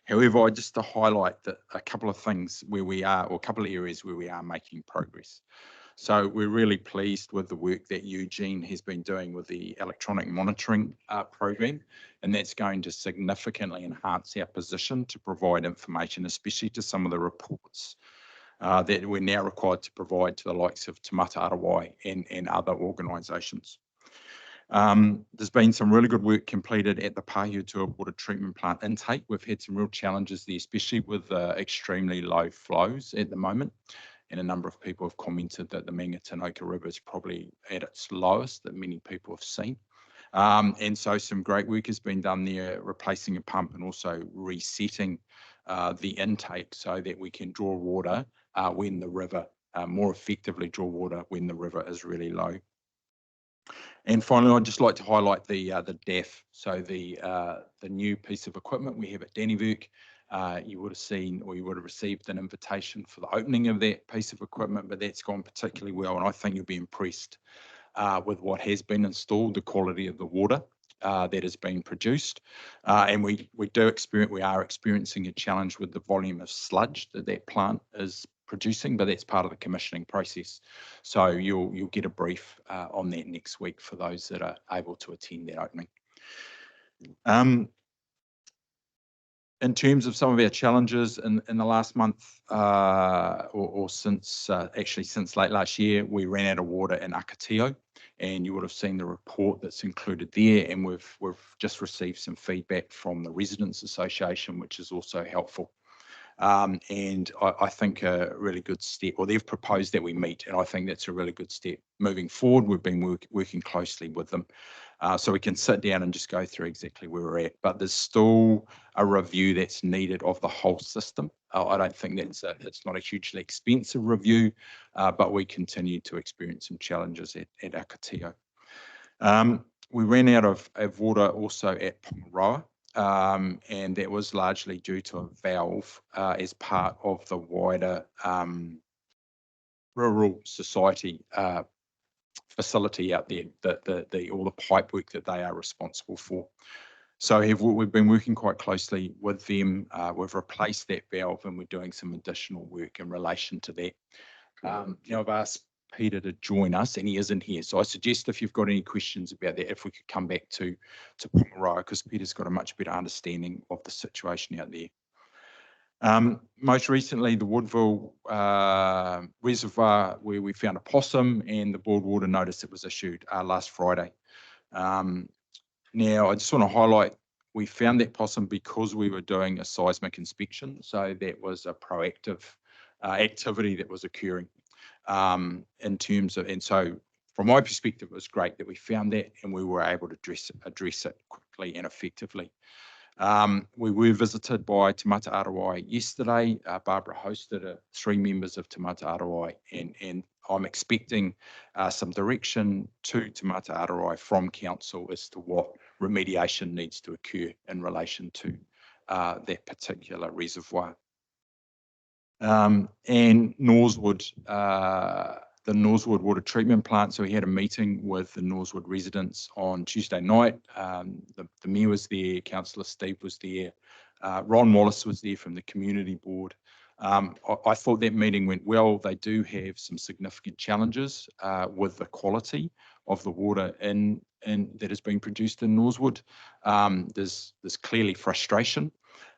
Speaker 14: However, just to highlight a couple of things where we are, or a couple of areas where we are making progress. So we're really pleased with the work that Eugene has been doing with the electronic monitoring program, and that's going to significantly enhance our position to provide information, especially to some of the reports that we're now required to provide to the likes of Te Mata Arawai and other organisations. There's been some really good work completed at the Pahiatua water treatment plant intake. We've had some real challenges there, especially with extremely low flows at the moment. And a number of people have commented that the Mangatinoka River is probably at its lowest that many people have seen. And so some great work has been done there, replacing a pump and also resetting the intake so that we can draw water when the river, more effectively draw water when the river is really low. And finally, I'd just like to highlight the DAF, so the new piece of equipment we have at Dannevirke. You would have seen, or you would have received an invitation for the opening of that piece of equipment, but that's gone particularly well, and I think you'll be impressed with what has been installed, the quality of the water that has been produced. And we are experiencing a challenge with the volume of sludge that plant is producing, but that's part of the commissioning process. So you'll get a brief on that next week for those that are able to attend that opening. In terms of some of our challenges in the last month, or since actually since late last year, we ran out of water in Akatio, and you would have seen the report that's included there. And we've just received some feedback from the Residents Association, which is also helpful. And I think a really good step, or they've proposed that we meet, and I think that's a really good step moving forward. We've been working closely with them, so we can sit down and just go through exactly where we're at. But there's still a review that's needed of the whole system. I don't think it's not a hugely expensive review, but we continue to experience some challenges at Akatio. We ran out of water also at Pongaroa. And that was largely due to a valve as part of the wider rural society facility out there, all the pipe work that they are responsible for. So we've been working quite closely with them. We've replaced that valve, and we're doing some additional work in relation to that. Now I've asked Peter to join us, and he isn't here. So I suggest if you've got any questions about that, if we could come back to Pongaroa, because Peter's got a much better understanding of the situation out there. Most recently, the Woodville Reservoir, where we found a possum, and the boiled water notice that was issued last Friday. Now, I just want to highlight, we found that possum because we were doing a seismic inspection. So that was a proactive activity that was occurring. In terms of, and so from my perspective, it was great that we found that and we were able to address it quickly and effectively. We were visited by Te Mata Arawai yesterday. Barbara hosted 3 members of Te Mata Arawai, and I'm expecting some direction to Te Mata Arawai from council as to what remediation needs to occur in relation to that particular reservoir. And Norsewood, the Norsewood water treatment plant. So we had a meeting with the Norsewood residents on Tuesday night. The mayor was there, Councillor Steve was there, Ron Wallace was there from the community board. I thought that meeting went well. They do have some significant challenges with the quality of the water that is being produced in Norsewood. There's clearly frustration.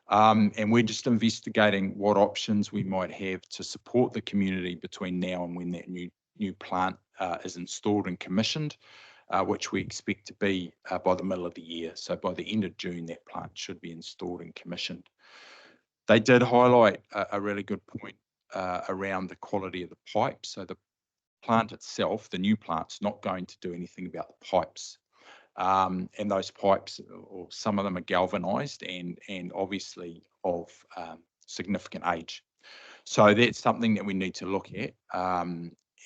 Speaker 14: And we're just investigating what options we might have to support the community between now and when that new plant is installed and commissioned, which we expect to be by the middle of the year. So by the end of June, that plant should be installed and commissioned. They did highlight a really good point around the quality of the pipes. So the plant itself, the new plant's not going to do anything about the pipes. And those pipes, or some of them, are galvanized and obviously of significant age. So that's something that we need to look at.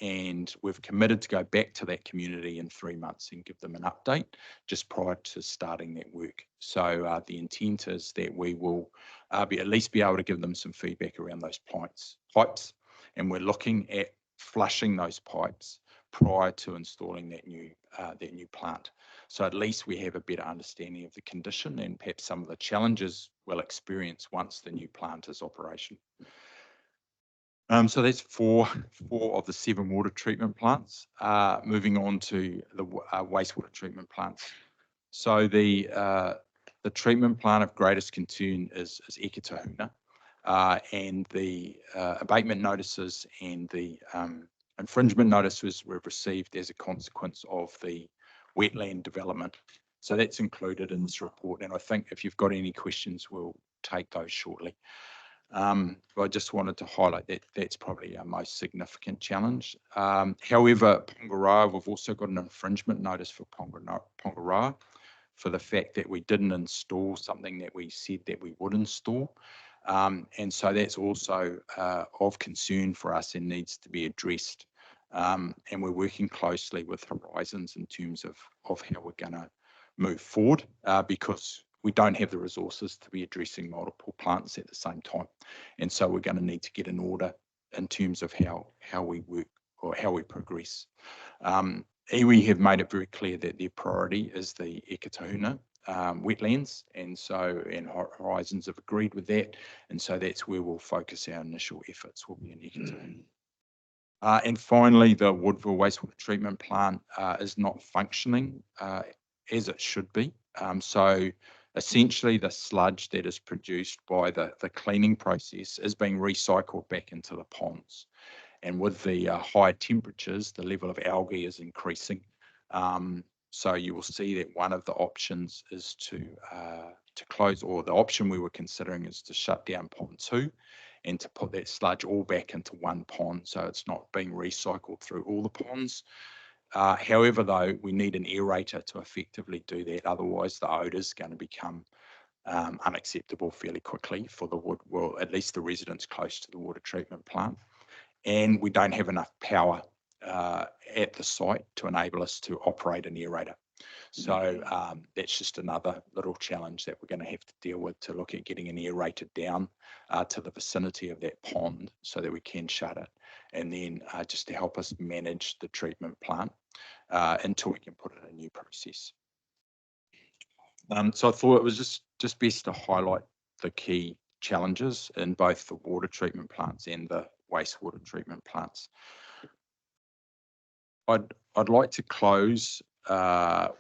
Speaker 14: And we've committed to go back to that community in 3 months and give them an update just prior to starting that work. So the intent is that we will at least be able to give them some feedback around those pipes. And we're looking at flushing those pipes prior to installing that new plant. So at least we have a better understanding of the condition and perhaps some of the challenges we'll experience once the new plant is operational. So that's four of the 7 water treatment plants. Moving on to the wastewater treatment plants. So the treatment plant of greatest concern is Eketahuna, and the abatement notices and the infringement notices were received as a consequence of the wetland development. So that's included in this report. And I think if you've got any questions, we'll take those shortly. But I just wanted to highlight that that's probably our most significant challenge. However, Pongaroa, we've also got an infringement notice for Pongaroa for the fact that we didn't install something that we said that we would install. And so that's also of concern for us and needs to be addressed. And we're working closely with Horizons in terms of how we're going to move forward because we don't have the resources to be addressing multiple plants at the same time. And so we're going to need to get an order in terms of how we work or how we progress. Iwi have made it very clear that their priority is the Eketahuna wetlands, and so Horizons have agreed with that, and so that's where we'll focus our initial efforts. Will be in Ekatahi. And finally, the Woodville wastewater treatment plant is not functioning as it should be. So essentially, the sludge that is produced by the cleaning process is being recycled back into the ponds. And with the high temperatures, the level of algae is increasing. So you will see that one of the options is to close, or the option we were considering is to shut down pond 2 and to put that sludge all back into one pond, so it's not being recycled through all the ponds. However, though, we need an aerator to effectively do that. Otherwise, the odour is going to become unacceptable fairly quickly for the wood, well, at least the residents close to the water treatment plant. And we don't have enough power at the site to enable us to operate an aerator. So that's just another little challenge that we're going to have to deal with, to look at getting an aerator down to the vicinity of that pond so that we can shut it, and then just to help us manage the treatment plant until we can put in a new process. So I thought it was just best to highlight the key challenges in both the water treatment plants and the wastewater treatment plants. I'd like to close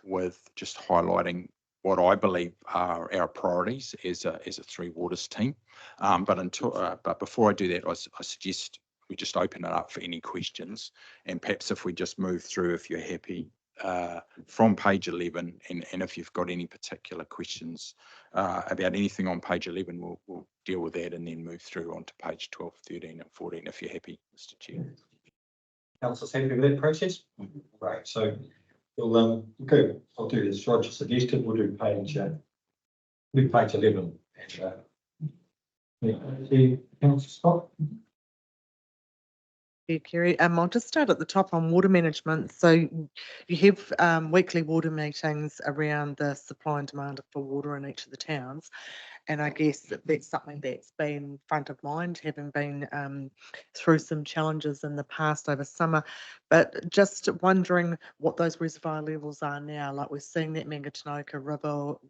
Speaker 14: with just highlighting what I believe are our priorities as a Three Waters team. But before I do that, I suggest we just open it up for any questions, and perhaps if we just move through, if you're happy, from page 11, and if you've got any particular questions about anything on page 11, we'll deal with that and then move through onto page 12, 13 and 14, if you're happy, Mr. Chair.
Speaker 7: Councillors happy with that process? Right, so we'll good. I'll do this. Roger suggested we'll do page 11. And Councillor Scott.
Speaker 2: Yeah, Kerry. I'll just start at the top on water management. So you have weekly water meetings around the supply and demand for water in each of the towns. And I guess that's something that's been front of mind, having been through some challenges in the past over summer. But just wondering what those reservoir levels are now. Like, we're seeing that Mangatinoka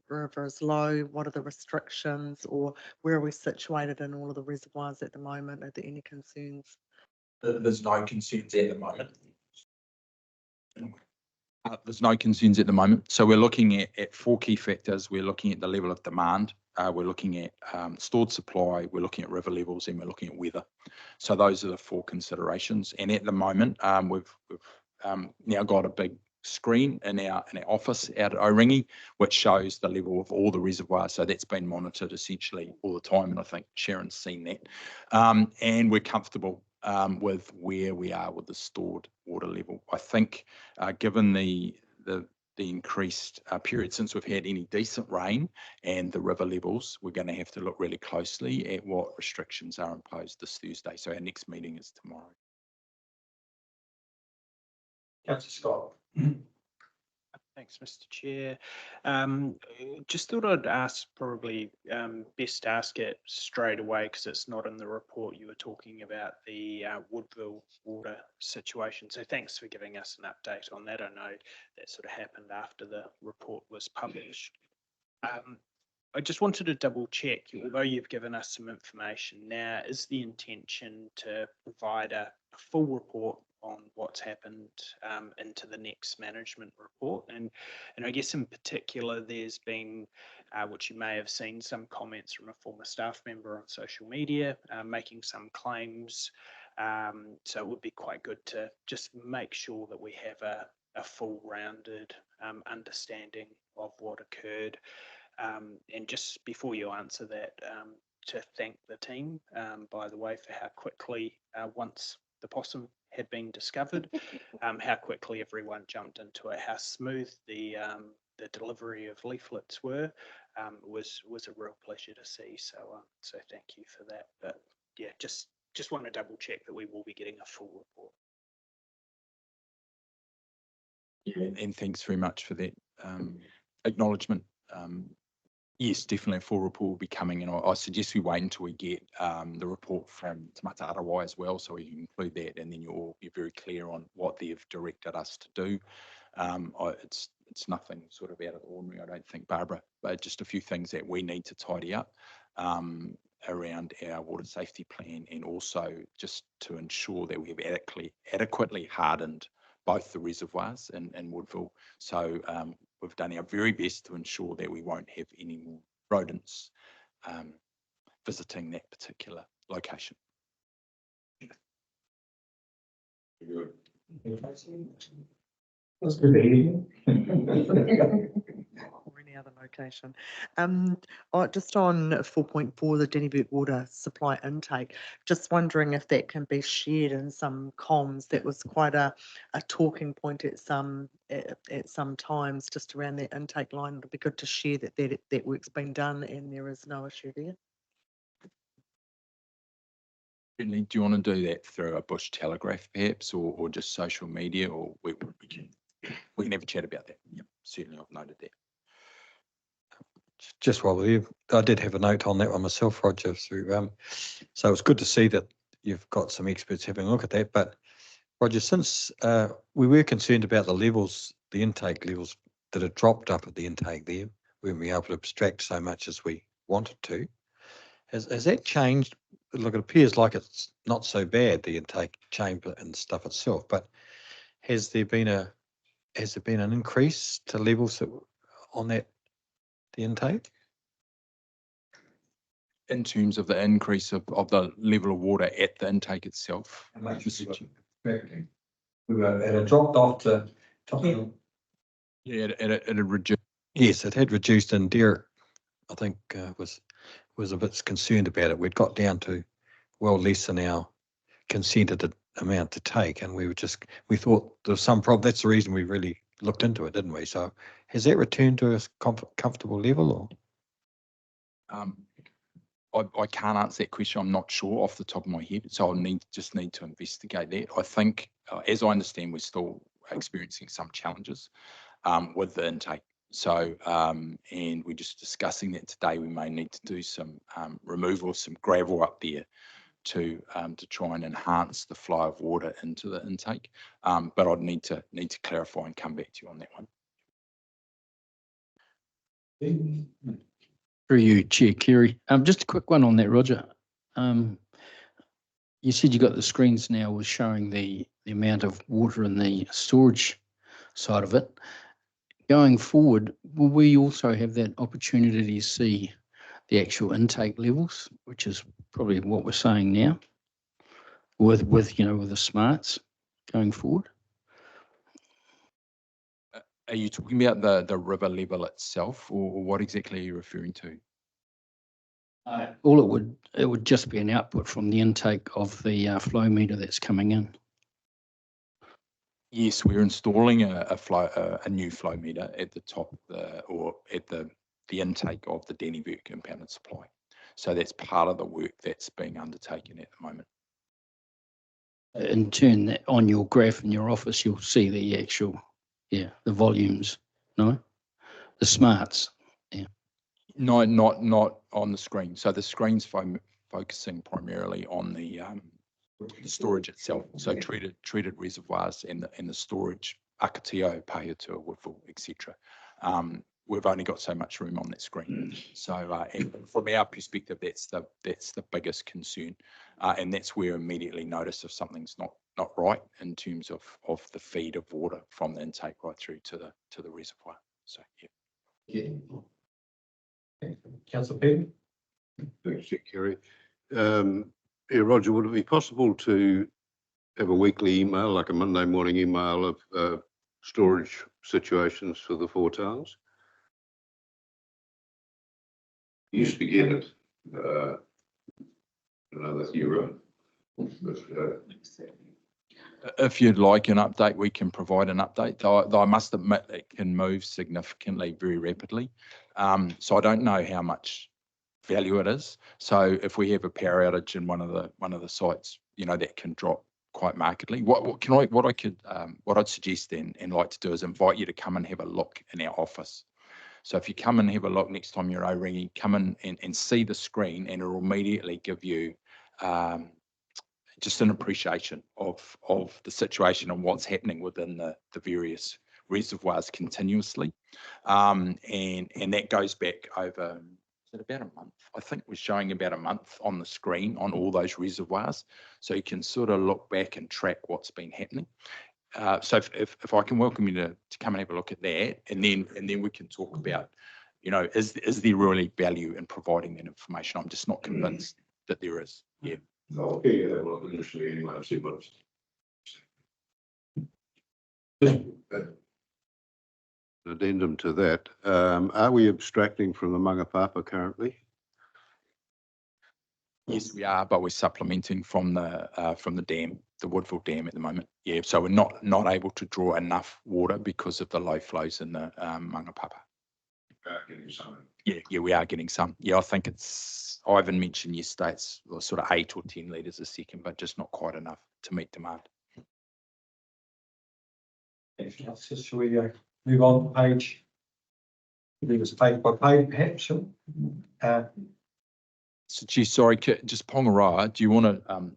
Speaker 2: River is low. What are the restrictions, or where are we situated in all of the reservoirs at the moment? Are there any concerns?
Speaker 14: There's no concerns at the moment. There's no concerns at the moment. So we're looking at 4 key factors. We're looking at the level of demand. We're looking at stored supply. We're looking at river levels, and we're looking at weather. So those are the 4 considerations. And at the moment, we've now got a big screen in our office out at Oringi, which shows the level of all the reservoirs. So that's been monitored essentially all the time, and I think Sharon's seen that. And we're comfortable with where we are with the stored water level. I think given the increased period since we've had any decent rain and the river levels, we're going to have to look really closely at what restrictions are imposed this Thursday. So our next meeting is tomorrow.
Speaker 7: Councillor Scott.
Speaker 15: Thanks, Mr. Chair. Just thought I'd ask, probably best ask it straight away because it's not in the report. You were talking about the Woodville water situation. So thanks for giving us an update on that. I know that sort of happened after the report was published. I just wanted to double check, although you've given us some information now, is the intention to provide a full report on what's happened into the next management report? And I guess in particular, there's been, which you may have seen, some comments from a former staff member on social media making some claims. So it would be quite good to just make sure that we have a full rounded understanding of what occurred. And just before you answer that, to thank the team, by the way, for how quickly, once the possum had been discovered, how quickly everyone jumped into it, how smooth the delivery of leaflets were, was a real pleasure to see. So thank you for that. But yeah, just want to double check that we will be getting a full report.
Speaker 14: Yeah, and thanks very much for that acknowledgement. Yes, definitely a full report will be coming, and I suggest we wait until we get the report from Te Mata Arawai as well, so we can include that, and then you'll all be very clear on what they've directed us to do. it's nothing sort of out of the ordinary, I don't think, Barbara, but just a few things that we need to tidy up around our water safety plan, and also just to ensure that we have adequately hardened both the reservoirs in Woodville. So we've done our very best to ensure that we won't have any more rodents visiting that particular location.
Speaker 13: Good. That's good to hear.
Speaker 2: Or any other location. Just on 4.4, the Dennyburg water supply intake, just wondering if that can be shared in some comms. That was quite a talking point at some times, just around that intake line. It'd be good to share that work's been done and there is no issue there.
Speaker 14: Do you want to do that through a Bush Telegraph perhaps, or just social media, or we can have a chat about that? Yep, certainly I've noted that.
Speaker 1: Just while we're here, I did have a note on that one myself, Roger. So it's good to see that you've got some experts having a look at that. But Roger, since we were concerned about the levels, the intake levels that had dropped up at the intake there, we weren't able to abstract so much as we wanted to. Has that changed? Look, it appears like it's not so bad, the intake chamber and stuff itself, but has there been an increase to levels on that, the intake?
Speaker 14: In terms of the increase of the level of water at the intake itself.
Speaker 13: We were at a dropped off to.
Speaker 14: Yeah, it had reduced.
Speaker 1: Yes, it had reduced, and Derek, I think, was a bit concerned about it. We'd got down to well less than our consented amount to take, and we thought there was some problem. That's the reason we really looked into it, didn't we? So has that returned to a comfortable level, or?
Speaker 14: I can't answer that question. I'm not sure off the top of my head, so I'll just need to investigate that. I think, as I understand, we're still experiencing some challenges with the intake. So, and we're just discussing that today. We may need to do some removal of some gravel up there to try and enhance the flow of water into the intake. But I'd need to clarify and come back to you on that one.
Speaker 16: Through you, Chair Carey. Just a quick one on that, Roger. You said you got the screens now was showing the amount of water in the storage side of it. Going forward, will we also have that opportunity to see the actual intake levels, which is probably what we're saying now, with the smarts going forward?
Speaker 14: Are you talking about the river level itself, or what exactly are you referring to?
Speaker 16: All it would just be an output from the intake of the flow meter that's coming in.
Speaker 14: Yes, we're installing a new flow meter at the top at the intake of the Dennyburg impounded supply. So that's part of the work that's being undertaken at the moment.
Speaker 16: In turn, on your graph in your office, you'll see the actual, the volumes, no? The smarts, yeah.
Speaker 14: No, not on the screen. So the screen's focusing primarily on the storage itself. So treated reservoirs and the storage, Akatio, Pahiatua, Woodville, etc. We've only got so much room on that screen. So and from our perspective, that's the biggest concern, and that's where immediately notice if something's not right in terms of the feed of water from the intake right through to the reservoir. So yeah.
Speaker 13: Councillor Payton.
Speaker 4: Thanks, Kerry. Yeah, Roger, would it be possible to have a weekly email, like a Monday morning email of storage situations for the 4 towns? Used to get it another year.
Speaker 14: If you'd like an update, we can provide an update. Though I must admit it can move significantly very rapidly. So I don't know how much value it is. So if we have a power outage in one of the sites, that can drop quite markedly. What I'd suggest then and like to do is invite you to come and have a look in our office. So if you come and have a look next time you're O-ringing, come in and see the screen, and it'll immediately give you just an appreciation of the situation and what's happening within the various reservoirs continuously. And that goes back over, is it about a month? I think we're showing about a month on the screen on all those reservoirs. So you can sort of look back and track what's been happening. So if I can welcome you to come and have a look at that, and then we can talk about, you know, is there really value in providing that information? I'm just not convinced that there is. Yeah.
Speaker 4: Okay, yeah, well, initially anyway, I'll see what addendum to that, are we abstracting from the Mangapapa currently?
Speaker 14: Yes, we are, but we're supplementing from the dam, the Woodville Dam at the moment. Yeah, so we're not able to draw enough water because of the low flows in the Mangapapa.
Speaker 4: Getting some.
Speaker 14: Yeah, we are getting some. Yeah, I think it's, Ivan mentioned yesterday, it's sort of 8 or 10 litres a second, but just not quite enough to meet demand.
Speaker 7: Anything else? Shall we move on to page? I think it's page by page, perhaps.
Speaker 14: So, gee, sorry, just Pongaroa, do you want to,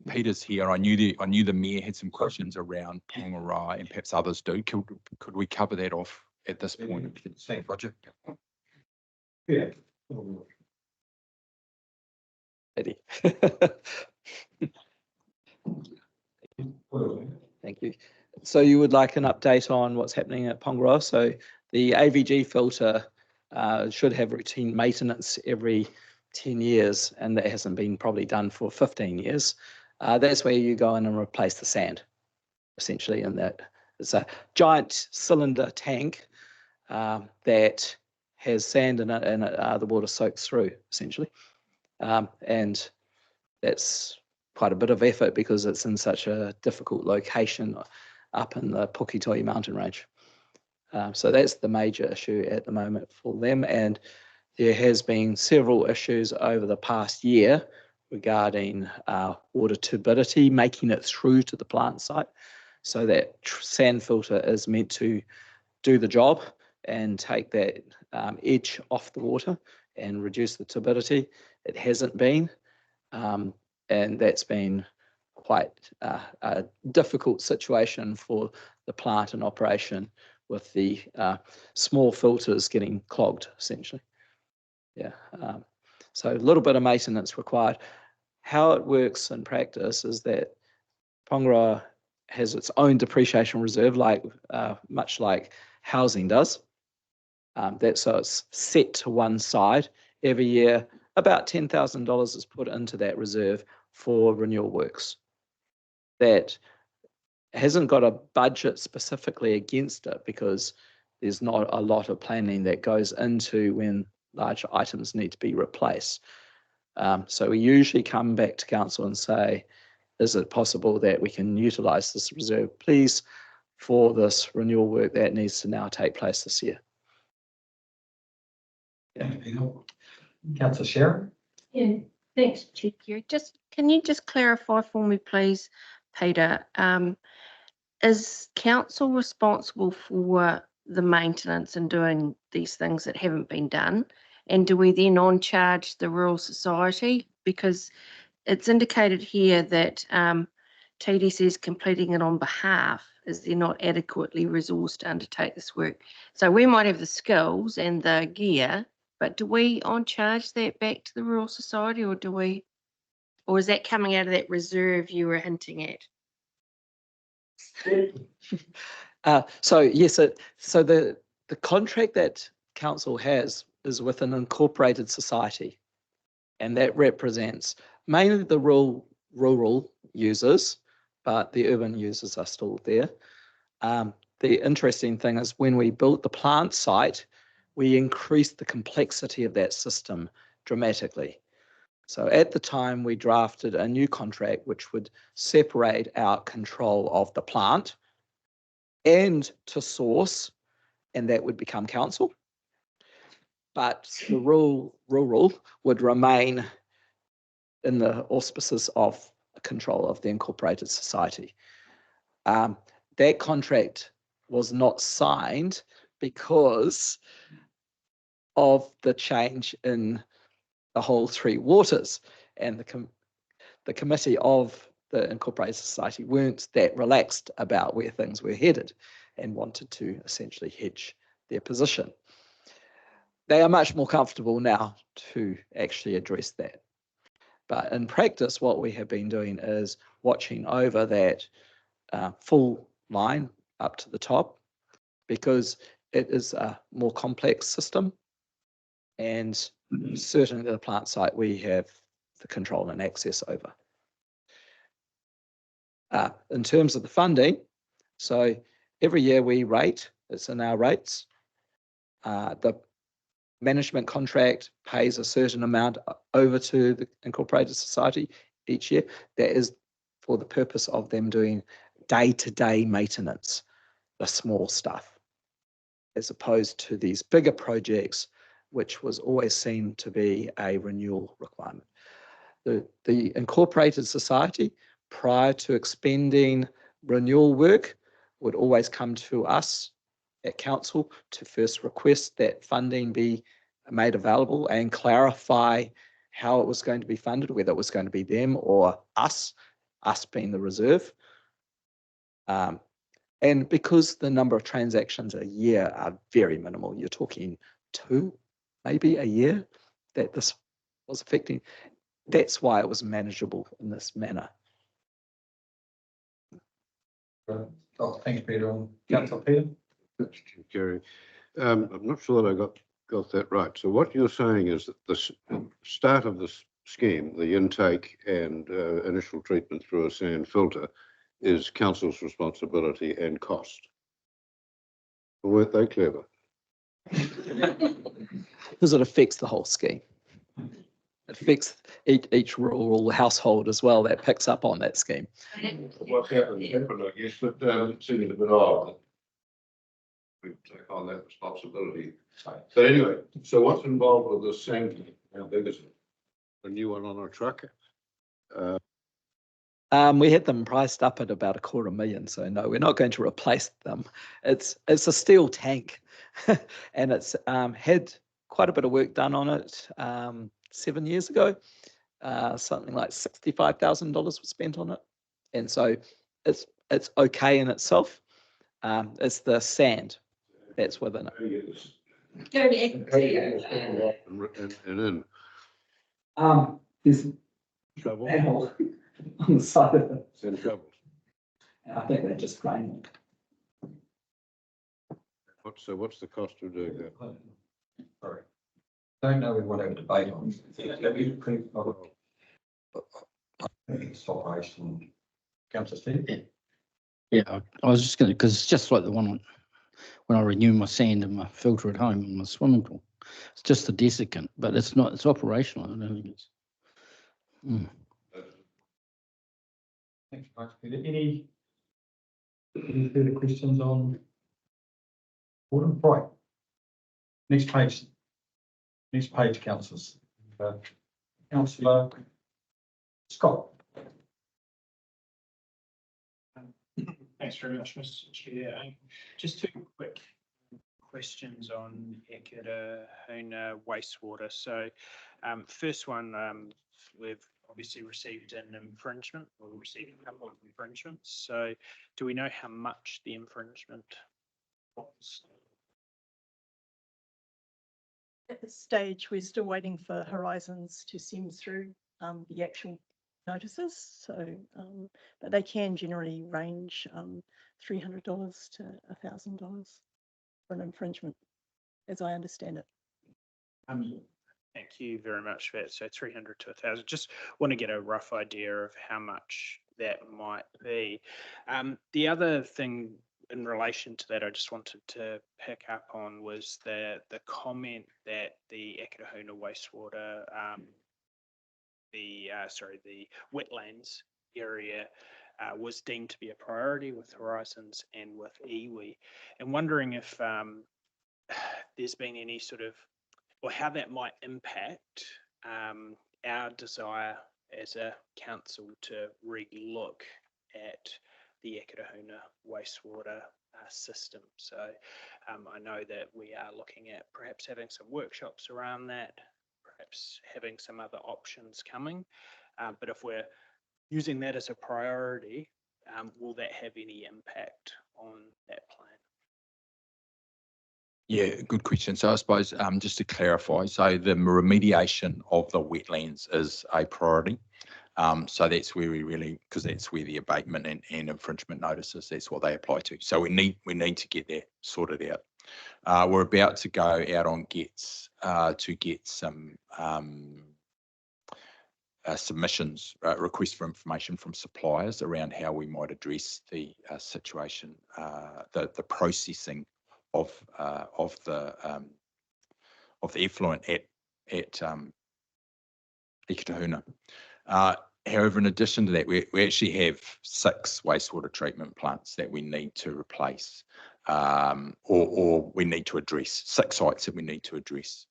Speaker 14: Peter's here. I knew the mayor had some questions around Pongaroa, and perhaps others do. Could we cover that off at this point?
Speaker 7: Thanks, Roger. Yeah.
Speaker 17: Eddie. Thank you. So you would like an update on what's happening at Pongaroa? So the AVG filter should have routine maintenance every 10 years, and that hasn't been probably done for 15 years. That's where you go in and replace the sand, essentially, and that it's a giant cylinder tank that has sand in it, and the water soaks through, essentially. And that's quite a bit of effort because it's in such a difficult location up in the Puketoi mountain range. So that's the major issue at the moment for them. And there has been several issues over the past year regarding water turbidity, making it through to the plant site. So that sand filter is meant to do the job and take that edge off the water and reduce the turbidity. It hasn't been, and that's been quite a difficult situation for the plant and operation with the small filters getting clogged, essentially. Yeah, so a little bit of maintenance required. How it works in practice is that Pongaroa has its own depreciation reserve, much like housing does. So it's set to one side. Every year, about $10,000 is put into that reserve for renewal works. That hasn't got a budget specifically against it because there's not a lot of planning that goes into when large items need to be replaced. So we usually come back to council and say, is it possible that we can utilise this reserve, please, for this renewal work that needs to now take place this year?
Speaker 7: Yeah, Councillor Sharon.
Speaker 6: Yeah, thanks, Chair. Can you just clarify for me, please, Peter? Is council responsible for the maintenance and doing these things that haven't been done? And do we then on charge the Rural Society? Because it's indicated here that TDC is completing it on behalf as they're not adequately resourced to undertake this work. So we might have the skills and the gear, but do we on charge that back to the Rural Society, or or is that coming out of that reserve you were hinting at?
Speaker 17: So yes, so the contract that council has is with an incorporated society, and that represents mainly the rural users, but the urban users are still there. The interesting thing is when we built the plant site, we increased the complexity of that system dramatically. So at the time, we drafted a new contract which would separate out control of the plant and to source, and that would become council. But the rural would remain in the auspices of control of the incorporated society. That contract was not signed because of the change in the whole three waters, and the committee of the incorporated society weren't that relaxed about where things were headed. and wanted to essentially hedge their position. They are much more comfortable now to actually address that. But in practice, what we have been doing is watching over that full line up to the top, because it is a more complex system, and certainly the plant site we have the control and access over. In terms of the funding, so every year we rate, it's in our rates. The management contract pays a certain amount over to the Incorporated Society each year. That is for the purpose of them doing day-to-day maintenance, the small stuff, as opposed to these bigger projects, which was always seen to be a renewal requirement. The Incorporated Society, prior to expending renewal work, would always come to us at council to first request that funding be made available and clarify how it was going to be funded, whether it was going to be them or us being the reserve. And because the number of transactions a year are very minimal, you're talking 2, maybe a year that this was affecting, that's why it was manageable in this manner.
Speaker 7: Oh, thanks, Peter. Councillor Peter?
Speaker 4: Kerry, I'm not sure that I got that right. So what you're saying is that the start of this scheme, the intake and initial treatment through a sand filter, is council's responsibility and cost. Weren't they clever?
Speaker 17: Because it affects the whole scheme. It affects each rural household as well that picks up on that scheme.
Speaker 4: What's happened, I guess, but it seems a bit odd. We take on that responsibility. But anyway, so what's involved with this sand? How big is it? A new one on a truck?
Speaker 17: We had them priced up at about $250,000, so no, we're not going to replace them. It's a steel tank, and it's had quite a bit of work done on it 7 years ago. Something like $65,000 was spent on it, and so it's okay in itself. It's the sand that's within it. There's
Speaker 4: trouble
Speaker 17: on the side of it.
Speaker 4: Send trouble.
Speaker 17: I think they're just drained.
Speaker 4: What's the cost of doing that?
Speaker 7: Sorry. Don't know we want to have a debate on. It's operational. Councillor Steve?
Speaker 16: Yeah, I was just going to, because it's just like the one when I renew my sand and my filter at home in my swimming pool. It's just a desiccant, but it's not, it's operational. I don't think it's.
Speaker 7: Thanks very much, Peter. Any further questions on water? Right. Next page. Next page, councillors. Councillor Scott.
Speaker 15: Thanks very much, Mr. Chair. Just 2 quick questions on Eketahuna wastewater. So first one, we've obviously received an infringement, or received a couple of infringements. So do we know how much the infringement was?
Speaker 18: At this stage, we're still waiting for Horizons to send through the actual notices. So, but they can generally range $300 to $1,000 for an infringement, as I understand it.
Speaker 15: Thank you very much for that. So 300 to 1,000. Just want to get a rough idea of how much that might be. The other thing in relation to that, I just wanted to pick up on was the comment that the Eketahuna wastewater, the wetlands area was deemed to be a priority with Horizons and with iwi, and wondering if there's been any sort of, or how that might impact our desire as a council to re-look at the Eketahuna wastewater system. So I know that we are looking at perhaps having some workshops around that, perhaps having some other options coming. But if we're using that as a priority, will that have any impact on that plan?
Speaker 14: Yeah, good question. So I suppose just to clarify, so the remediation of the wetlands is a priority. So that's where we really, because that's where the abatement and infringement notices, that's what they apply to. So we need to get that sorted out. We're about to go out on gets to get some submissions, requests for information from suppliers around how we might address the situation, the processing of the effluent at Eketahuna. However, in addition to that, we actually have 6 wastewater treatment plants that we need to replace, or we need to address, 6 sites that we need to address.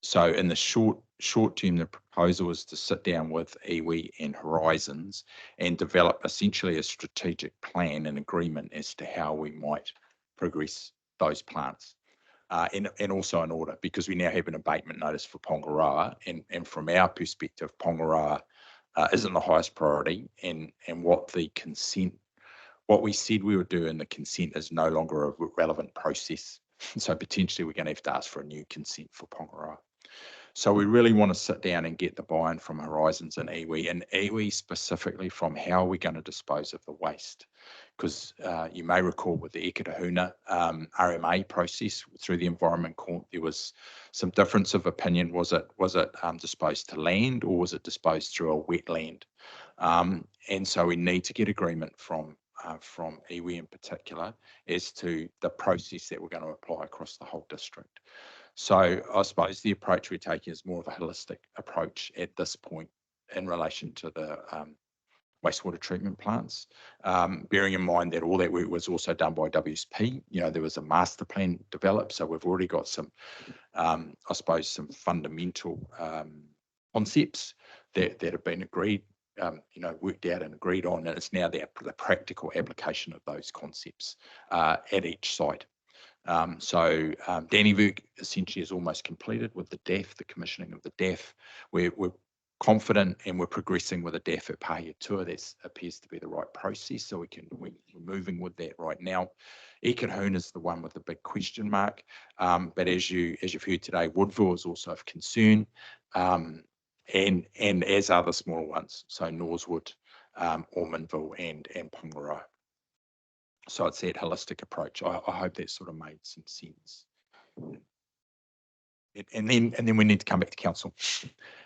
Speaker 14: So in the short term, the proposal is to sit down with iwi and Horizons and develop essentially a strategic plan and agreement as to how we might progress those plants. And also an order, because we now have an abatement notice for Pongaroa, and from our perspective, Pongaroa isn't the highest priority, and what we said we would do in the consent is no longer a relevant process. So potentially we're going to have to ask for a new consent for Pongaroa. So we really want to sit down and get the buy-in from Horizons and iwi specifically from how we're going to dispose of the waste. Because you may recall with the Eketahuna RMA process through the Environment Court, there was some difference of opinion. Was it disposed to land, or was it disposed through a wetland? And so we need to get agreement from iwi in particular as to the process that we're going to apply across the whole district. So I suppose the approach we're taking is more of a holistic approach at this point in relation to the wastewater treatment plants, bearing in mind that all that work was also done by WSP. There was a master plan developed, so we've already got some, I suppose, some fundamental concepts that have been agreed, worked out and agreed on, and it's now the practical application of those concepts at each site. So Dannyburg essentially is almost completed with the DAF, the commissioning of the DAF. We're confident and we're progressing with a DAF at Pahiatua. That appears to be the right process, so we're moving with that right now. Eketahuna is the one with the big question mark, but as you've heard today, Woodville is also of concern, and as are the smaller ones, so Norsewood, Ormondville and Pongaroa. So it's that holistic approach. I hope that sort of made some sense. And then we need to come back to council.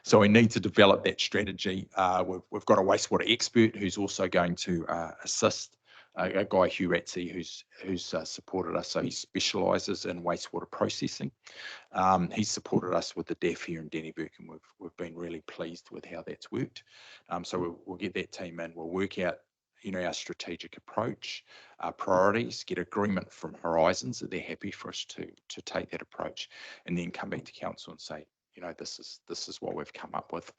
Speaker 14: So we need to develop that strategy. We've got a wastewater expert who's also going to assist, a guy, Hugh Ratsey, who's supported us. So he specialises in wastewater processing. He's supported us with the DAF here in Dannyburg, and we've been really pleased with how that's worked. So we'll get that team in. We'll work out our strategic approach, our priorities, get agreement from Horizons that they're happy for us to take that approach, and then come back to council and say, this is what we've come up with.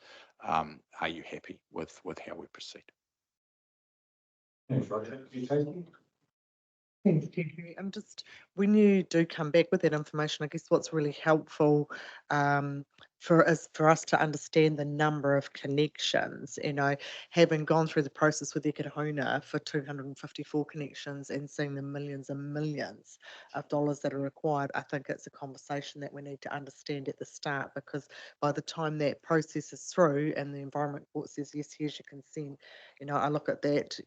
Speaker 14: Are you happy with how we proceed?
Speaker 2: Thank you. And just when you do come back with that information, I guess what's really helpful for us to understand the number of connections, having gone through the process with Eketahuna for 254 connections and seeing the millions and millions of dollars that are required, I think it's a conversation that we need to understand at the start, because by the time that process is through and the Environment Court says, yes, here's your consent, I look at that,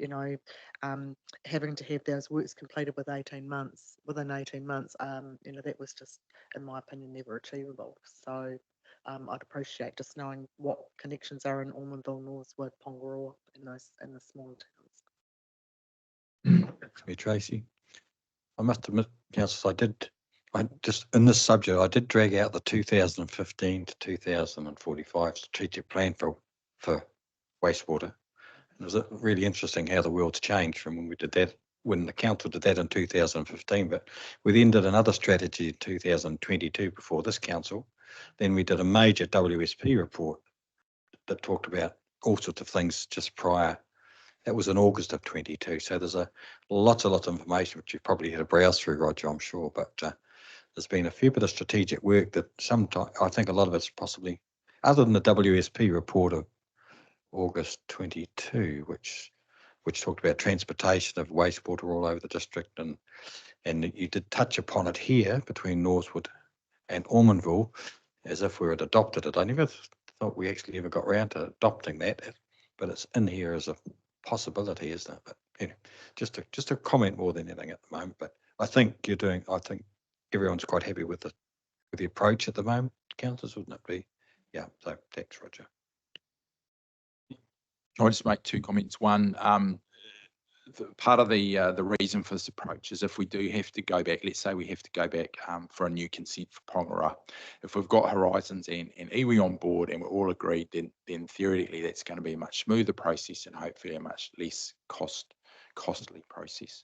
Speaker 2: having to have those works completed within 18 months, that was just, in my opinion, never achievable. So I'd appreciate just knowing what connections are in Ormondville, Norsewood, Pongaroa, in the smaller towns.
Speaker 1: Thanks, Tracy. I must admit, councillors, I just, in this subject, I did drag out the 2015 to 2045 strategic plan for wastewater. It was really interesting how the world's changed from when we did that, when the council did that in 2015, but we then did another strategy in 2022 before this council. Then we did a major WSP report that talked about all sorts of things just prior. That was in August of 22. So there's lots of information which you've probably had a browse through, Roger, I'm sure, but there's been a fair bit of strategic work that sometimes, I think a lot of it's possibly, other than the WSP report of August 22, which which talked about transportation of wastewater all over the district, and you did touch upon it here between Northwood and Ormondville, as if we had adopted it. I never thought we actually ever got around to adopting that, but it's in here as a possibility, isn't it? But anyway, just a comment more than anything at the moment. But I think everyone's quite happy with the approach at the moment, councillors, wouldn't it be? Yeah, so thanks, Roger.
Speaker 14: I'll just make two comments. One, part of the reason for this approach is if we do have to go back, let's say we have to go back for a new consent for Pongara, if we've got Horizons and iwi on board and we're all agreed, then theoretically that's going to be a much smoother process and hopefully a much less costly process.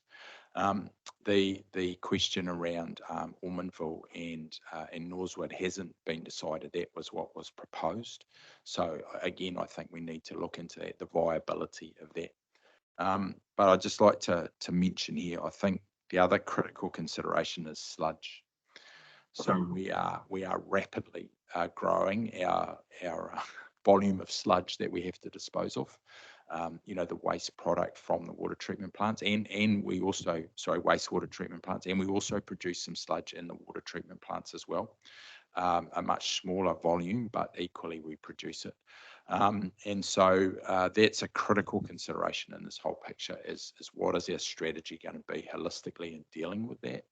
Speaker 14: The question around Ormondville and Northwood hasn't been decided. That was what was proposed. So again, I think we need to look into that, the viability of that. But I'd just like to mention here, I think the other critical consideration is sludge. So we are rapidly growing our volume of sludge that we have to dispose of. The waste product from the water treatment plants, and we also, wastewater treatment plants, and we also produce some sludge in the water treatment plants as well. A much smaller volume, but equally we produce it. And so that's a critical consideration in this whole picture is what is our strategy going to be holistically in dealing with that?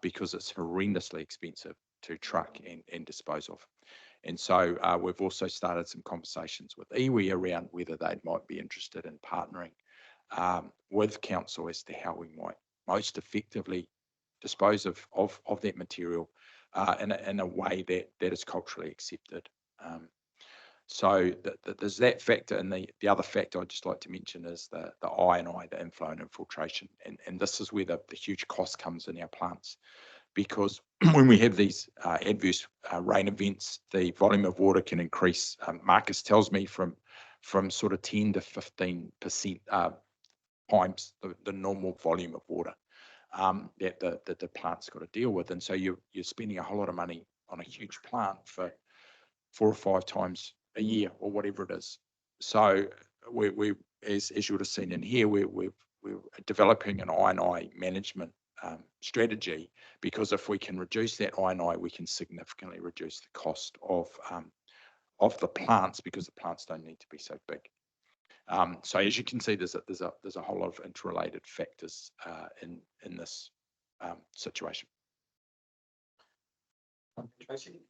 Speaker 14: Because it's horrendously expensive to truck and dispose of. And so we've also started some conversations with iwi around whether they might be interested in partnering with council as to how we might most effectively dispose of that material in a way that is culturally accepted. So there's that factor, and the other factor I'd just like to mention is the I&I, the inflow and infiltration, and this is where the huge cost comes in our plants, because when we have these adverse rain events, the volume of water can increase. Marcus tells me from sort of 10 to 15% times the normal volume of water that the plant's got to deal with, and so you're spending a whole lot of money on a huge plant for 4 or 5 times a year or whatever it is. So we as you would have seen in here, we're developing an I&I management strategy, because if we can reduce that I&I, we can significantly reduce the cost of the plants, because the plants don't need to be so big. So as you can see, there's a whole lot of interrelated factors in this situation.
Speaker 7: Tracy?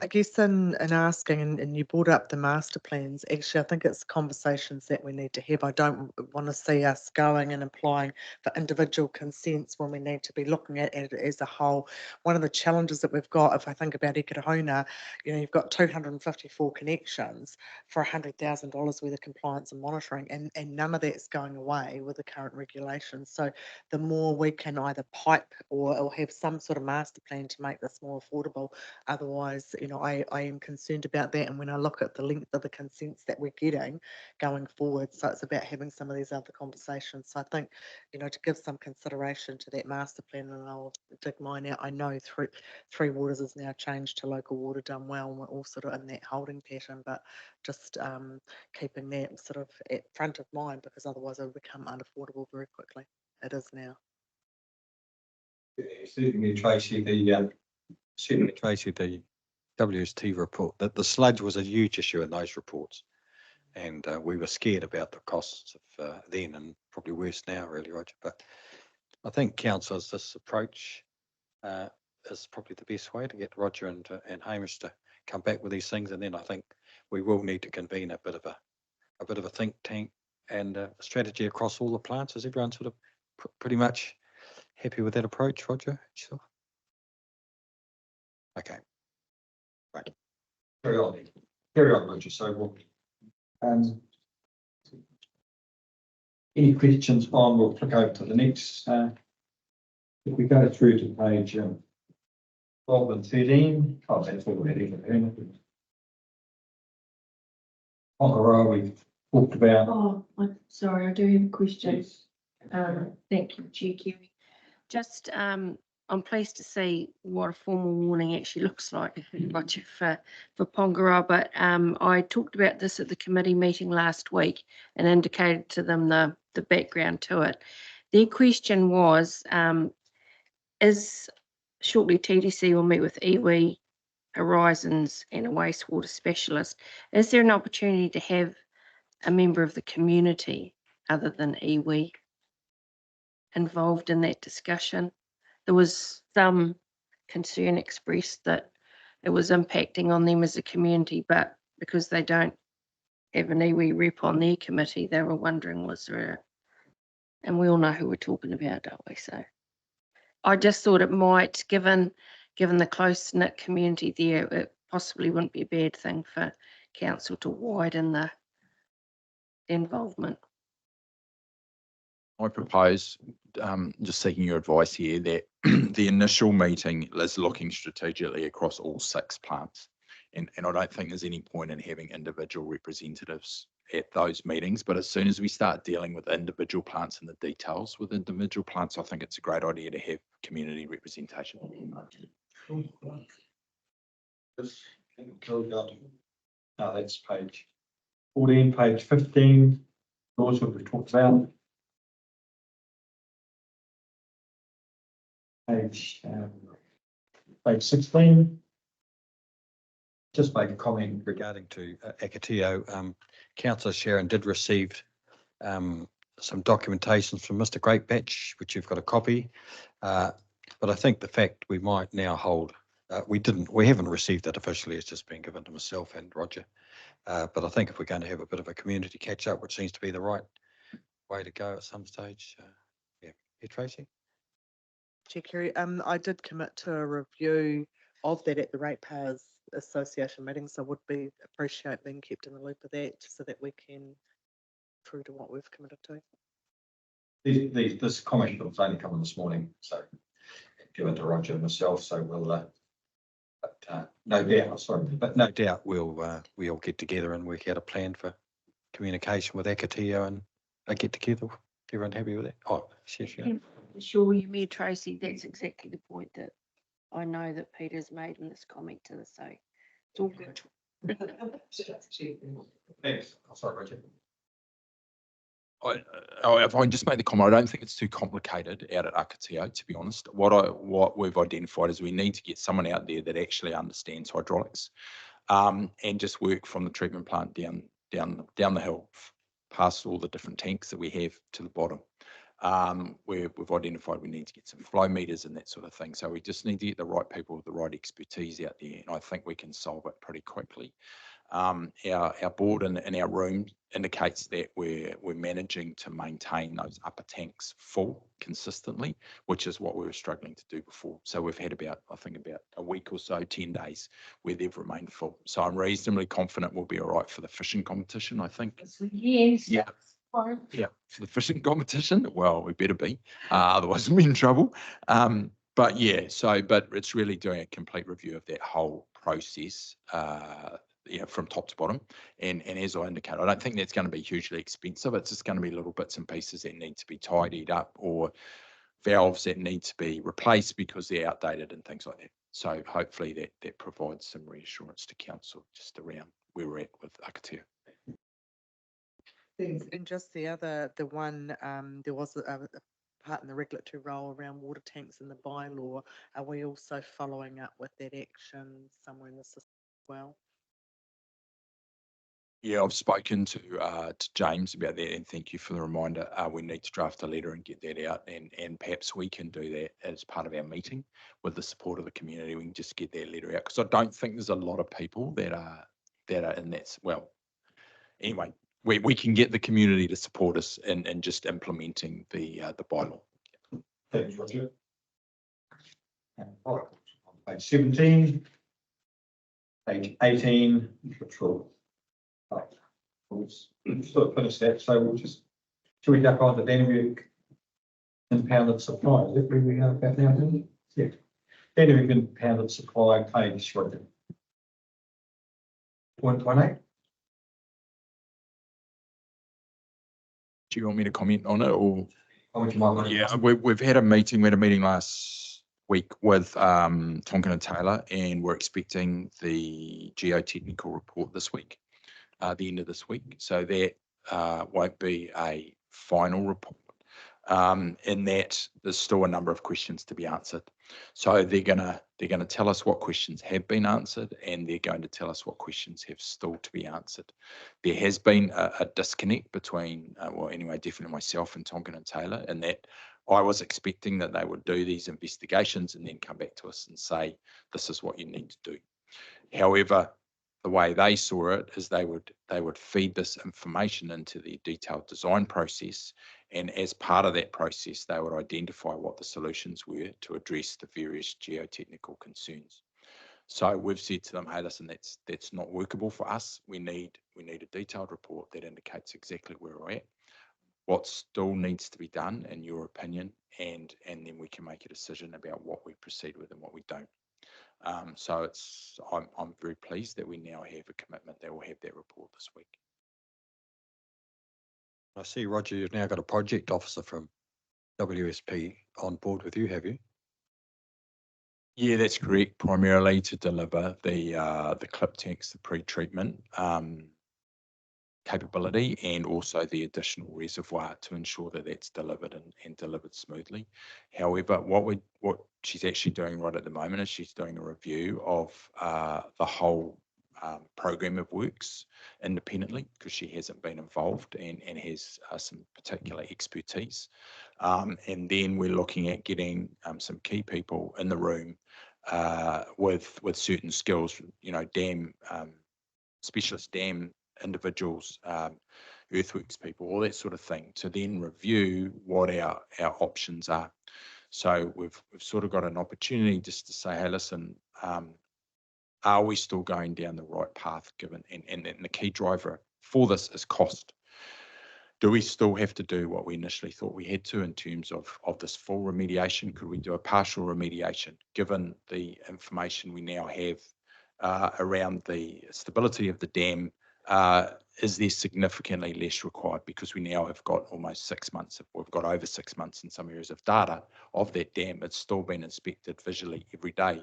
Speaker 2: I guess in asking, and you brought up the master plans, actually, I think it's conversations that we need to have. I don't want to see us going and applying for individual consents when we need to be looking at it as a whole. One of the challenges that we've got, if I think about Ekirahona, you've got 254 connections for $100,000 worth of compliance and monitoring, and none of that's going away with the current regulations. So the more we can either pipe or have some sort of master plan to make this more affordable. Otherwise, I am concerned about that. And when I look at the length of the consents that we're getting going forward, so it's about having some of these other conversations. So I think, to give some consideration to that master plan, and I'll dig mine out. I know Three Waters is now changed to local water done well, and we're all sort of in that holding pattern, but just keeping that sort of at front of mind, because otherwise it'll become unaffordable very quickly. It is now.
Speaker 7: Certainly, Tracy, the
Speaker 1: WST report, that the sludge was a huge issue in those reports, and we were scared about the costs of then, and probably worse now, really, Roger. But I think, councillors, this approach is probably the best way to get Roger and Hamish to come back with these things, and then I think we will need to convene a bit of a think tank and a strategy across all the plants. Is everyone sort of pretty much happy with that approach, Roger? Sure. Okay. Right.
Speaker 7: Carry on, Roger. So any questions on, we'll click over to the next. If we go through to page 12 and 13, that's already on the row we've talked about.
Speaker 6: Oh, I'm sorry, I do have a question.
Speaker 7: Yes.
Speaker 6: Thank you, Chair Kerry. Just I'm pleased to see what a formal warning actually looks like, Roger, for Pongaroa. But I talked about this at the committee meeting last week and indicated to them the background to it. Their question was, is shortly TDC will meet with iwi, Horizons and a wastewater specialist. Is there an opportunity to have a member of the community other than iwi involved in that discussion? There was some concern expressed that it was impacting on them as a community, but because they don't have an iwi rep on their committee, they were wondering, was there and we all know who we're talking about, don't we? So I just thought it might, given the close-knit community there, it possibly wouldn't be a bad thing for council to widen the involvement.
Speaker 14: I propose, just seeking your advice here, that the initial meeting is looking strategically across all 6 plants. And I don't think there's any point in having individual representatives at those meetings. But as soon as we start dealing with individual plants and the details with individual plants, I think it's a great idea to have community representation.
Speaker 1: That's page 14, page 15. Those what we talked about. Page 16. Just make a comment regarding to Akatio. Councillor Sharon did receive some documentation from Mr. Greatbatch, which you've got a copy. But I think the fact we might now hold, we haven't received that officially. It's just been given to myself and Roger. But I think if we're going to have a bit of a community catch up, which seems to be the right way to go at some stage. Yeah, Tracy.
Speaker 2: Chair Kerry, I did commit to a review of that at the Ratepayers Association meeting, so would be appreciate being kept in the loop of that so that we can true to what we've committed to.
Speaker 1: This comment was only coming this morning, so given to Roger and myself, so we'll no doubt we'll get together and work out a plan for communication with Akatio and get together. Everyone happy with that? Oh, sure.
Speaker 6: Sure, you mean Tracy, that's exactly the point that I know that Peter's made in this comment to the so it's all good.
Speaker 1: Thanks. Oh, sorry, Roger.
Speaker 14: If I can just make the comment, I don't think it's too complicated out at Akatio, to be honest. What we've identified is we need to get someone out there that actually understands hydraulics, and just work from the treatment plant down the hill, past all the different tanks that we have to the bottom. Where we've identified we need to get some flow meters and that sort of thing. So we just need to get the right people with the right expertise out there, and I think we can solve it pretty quickly. Our board in our room indicates that we're managing to maintain those upper tanks full consistently, which is what we were struggling to do before. So we've had about a week or so, 10 days, where they've remained full. So I'm reasonably confident we'll be all right for the fishing competition, I think.
Speaker 6: Yes.
Speaker 14: Yeah. Yeah, for the fishing competition, well, we better be, otherwise we'll be in trouble. But yeah, but it's really doing a complete review of that whole process, from top to bottom. And as I indicated, I don't think that's going to be hugely expensive. It's just going to be little bits and pieces that need to be tidied up, or valves that need to be replaced because they're outdated and things like that. So hopefully that provides some reassurance to council just around where we're at with Akatio.
Speaker 2: And just there was a part in the regulatory role around water tanks in the bylaw. Are we also following up with that action somewhere in the system as well?
Speaker 14: Yeah, I've spoken to James about that, and thank you for the reminder. We need to draft a letter and get that out, and perhaps we can do that as part of our meeting with the support of the community. We can just get that letter out, because I don't think there's a lot of people that are in that. Well, anyway, we can get the community to support us in just implementing the bylaw.
Speaker 1: Thanks, Roger. All right, on page 17, page 18, patrol. Right. We'll sort of finish that, so should we duck on to Dannevirke impounded supply? Is that where we are about now? Yeah. Dannevirke impounded supply, page 118.
Speaker 14: Do you want me to comment on it, or?
Speaker 1: Yeah,
Speaker 14: we've had a meeting. We had a meeting last week with Tonkin and Taylor, and we're expecting the geotechnical report this week, the end of this week. So that won't be a final report. In that there's still a number of questions to be answered. So they're gonna tell us what questions have been answered, and they're going to tell us what questions have still to be answered. There has been a disconnect between, well, anyway, definitely myself and Tonkin and Taylor, in that I was expecting that they would do these investigations and then come back to us and say, this is what you need to do. However, the way they saw it is they would feed this information into the detailed design process, and as part of that process, they would identify what the solutions were to address the various geotechnical concerns. So we've said to them, hey, listen, that's not workable for us. We need a detailed report that indicates exactly where we're at, what still needs to be done in your opinion, and then we can make a decision about what we proceed with and what we don't. So I'm very pleased that we now have a commitment that we'll have that report this week.
Speaker 1: I see, Roger, you've now got a project officer from WSP on board with you, have you?
Speaker 14: Yeah, that's correct. Primarily to deliver the clip tanks, the pre-treatment capability, and also the additional reservoir to ensure that that's delivered and delivered smoothly. However, what she's actually doing right at the moment is she's doing a review of the whole program of works independently, because she hasn't been involved and has some particular expertise. And then we're looking at getting some key people in the room with certain skills, dam specialist dam individuals, earthworks people, all that sort of thing, to then review what our options are. So we've sort of got an opportunity just to say, hey, listen, are we still going down the right path, given, and the key driver for this is cost. Do we still have to do what we initially thought we had to in terms of this full remediation? Could we do a partial remediation, given the information we now have around the stability of the dam? Is there significantly less required, because we now have got almost 6 months, we've got over 6 months in some areas of data of that dam. It's still been inspected visually every day.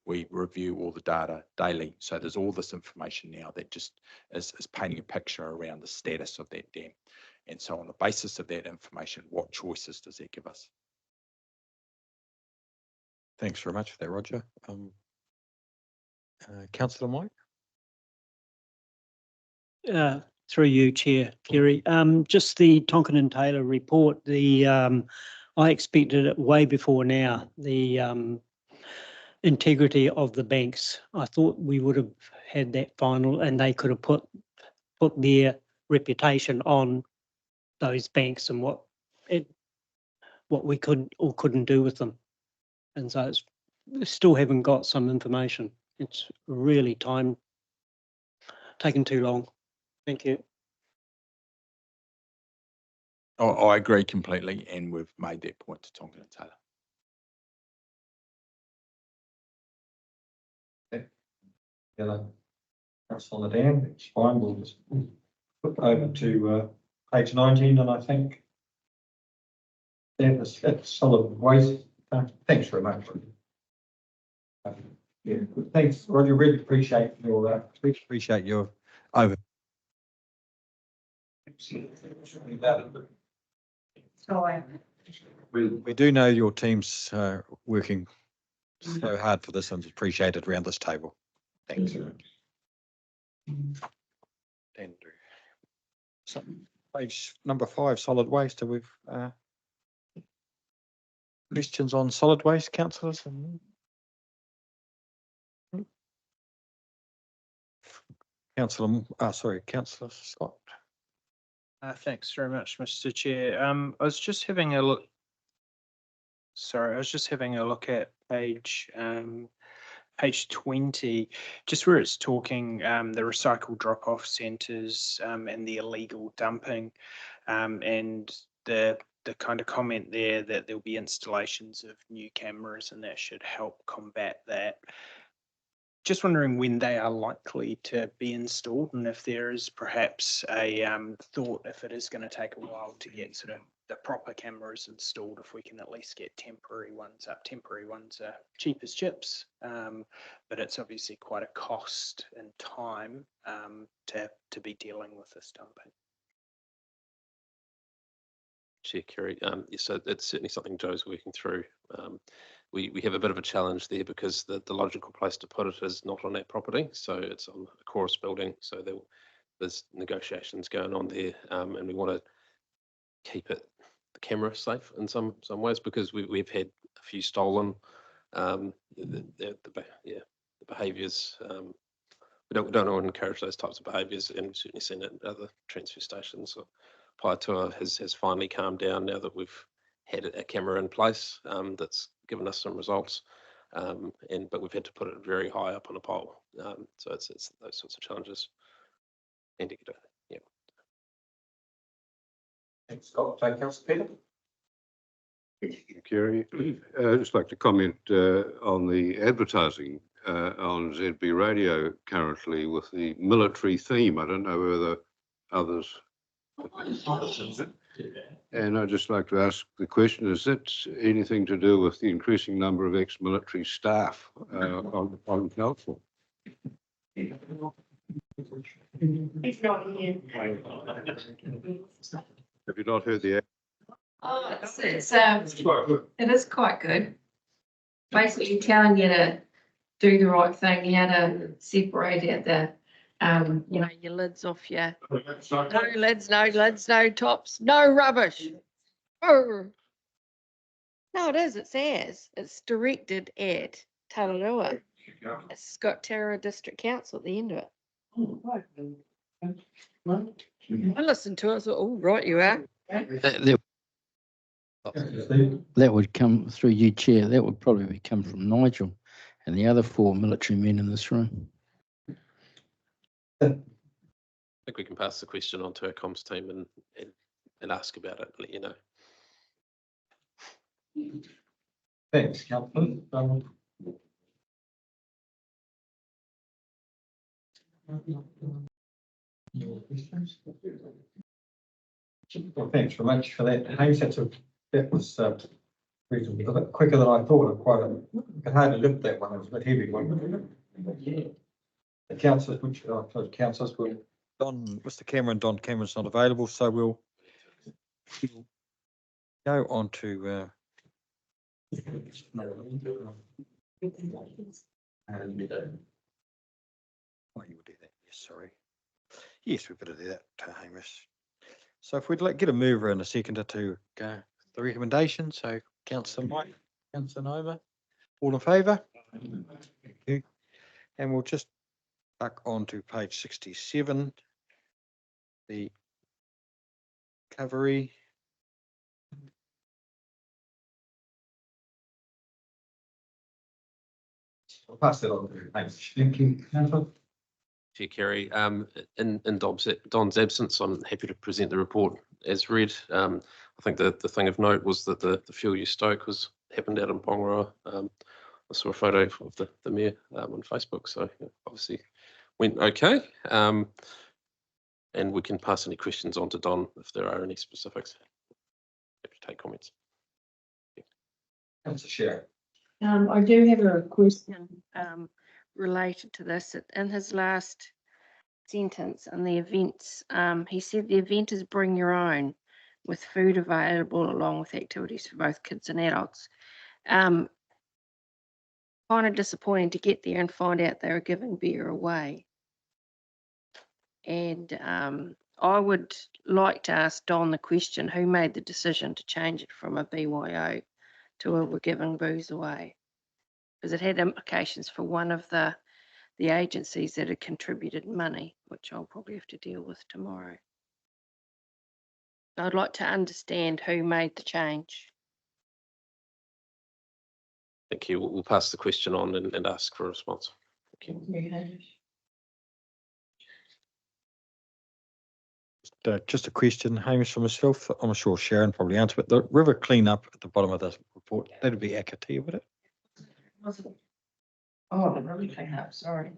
Speaker 14: We review all the data daily. So there's all this information now that just is painting a picture around the status of that dam. And so on the basis of that information, what choices does that give us?
Speaker 1: Thanks very much for that, Roger. Councillor Mike?
Speaker 5: Through you, Chair Kerry. Just the Tonkin and Taylor report, I expected it way before now, the integrity of the banks. I thought we would have had that final, and they could have put their reputation on those banks and what we could or couldn't do with them. And so we still haven't got some information. It's really taking too long. Thank you.
Speaker 14: I agree completely, and we've made that point to Tonkin and Taylor.
Speaker 7: Yeah, that's on the dam, it's fine, we'll just flip over to page 19, and I think that's solid waste. Thanks very much. Yeah, thanks, Roger, really appreciate your
Speaker 1: over. We do know your team's working so hard for this, and it's appreciated around this table. Thanks. Andrew. So, page number 5, solid waste. Do we've questions on solid waste, councillors? Councillor Scott.
Speaker 15: Thanks very much, Mr. Chair. I was just having a look. Sorry, I was just having a look at page 20, just where it's talking the recycle drop-off centres and the illegal dumping, and the kind of comment there that there'll be installations of new cameras and that should help combat that. Just wondering when they are likely to be installed, and if there is perhaps a thought if it is going to take a while to get sort of the proper cameras installed if we can at least get temporary ones up. Temporary ones are cheap as chips, but it's obviously quite a cost and time to be dealing with this dumping.
Speaker 12: Chair Kerry, yes, so it's certainly something Joe's working through. We have a bit of a challenge there because the logical place to put it is not on that property, so it's on a chorus building. So there's negotiations going on there, and we want to keep the camera safe in some ways because we've had a few stolen. The behaviours. We don't want to encourage those types of behaviours, and we've certainly seen it in other transfer stations. So Paitoa has finally calmed down now that we've had a camera in place that's given us some results, but we've had to put it very high up on a pole. So it's those sorts of challenges. Andy, yeah.
Speaker 7: Thanks, Scott. Councillor Peter.
Speaker 4: Kerry, I'd just like to comment on the advertising on ZB Radio currently with the military theme. I don't know whether others. And I'd just like to ask the question, is that anything to do with the increasing number of ex-military staff on council?
Speaker 3: He's not here.
Speaker 4: Have you not heard the?
Speaker 6: Oh, it is quite good. Basically telling you to do the right thing, how to separate out the, your lids off your, no lids, no tops, no rubbish. Oh. No, it is, it's directed at Tararua. It's got Tararua District Council at the end of it. I listened to it, I thought, oh, right you are.
Speaker 16: That would come through you, Chair. That would probably come from Nigel and the other 4 military men in this room.
Speaker 12: I think we can pass the question on to our comms team and ask about it and let you know.
Speaker 7: Thanks, Councillor. Well, thanks very much for that. That was reasonably a bit quicker than I thought. I could hardly lift that one. It was a bit heavy one. The councillors, councillors will.
Speaker 1: Mr. Cameron, Don Cameron's not available, so we'll go on to you would do that. Yes, sorry. Yes, we better do that, Hamish. So if we'd get a mover and a seconder to go the recommendation. So Councillor Mike, Councillor Noma, all in favour? Thank you. And we'll just back on to page 67, the recovery.
Speaker 7: I'll pass that on to Hamish. Thank you, Councillor.
Speaker 12: Chair Kerry, in Don's absence, I'm happy to present the report as read. I think the thing of note was that the fuel use stoke happened out in Pongaroa. I saw a photo of the mayor on Facebook, so obviously went okay. And we can pass any questions on to Don if there are any specifics. Happy to take comments.
Speaker 7: Councillor Sharon.
Speaker 6: I do have a question related to this. In his last sentence on the events, he said the event is bring your own with food available along with activities for both kids and adults. Kind of disappointing to get there and find out they were giving beer away. And I would like to ask Don the question, who made the decision to change it from a BYO to a we're giving booze away? Because it had implications for one of the agencies that had contributed money, which I'll probably have to deal with tomorrow. I'd like to understand who made the change.
Speaker 12: Thank you. We'll pass the question on and ask for a response. Thank you.
Speaker 1: Just a question, Hamish, for myself. I'm sure Sharon probably answered, but the river cleanup at the bottom of the report, that'd be Akatea, would it?
Speaker 6: Oh, the river cleanup, sorry.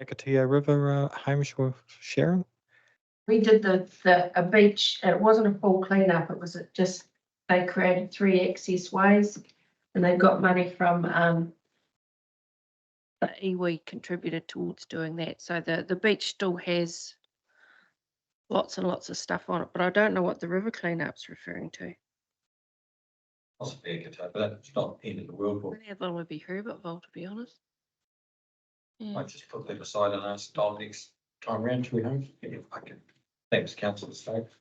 Speaker 1: Akatea River, Hamish or Sharon?
Speaker 6: We did a beach, it wasn't a full cleanup, it was just, they created 3 access ways and they got money from, the iwi contributed towards doing that. So the beach still has lots and lots of stuff on it, but I don't know what the river cleanup's referring to.
Speaker 1: Possibly a guitar, but that's not the end of the world.
Speaker 6: I think that would be Herbertville, to be honest. Yeah.
Speaker 1: Might just put that aside and ask Dom next time round, shall we, Holmes? Yeah, okay. Thanks, councillor Stokes.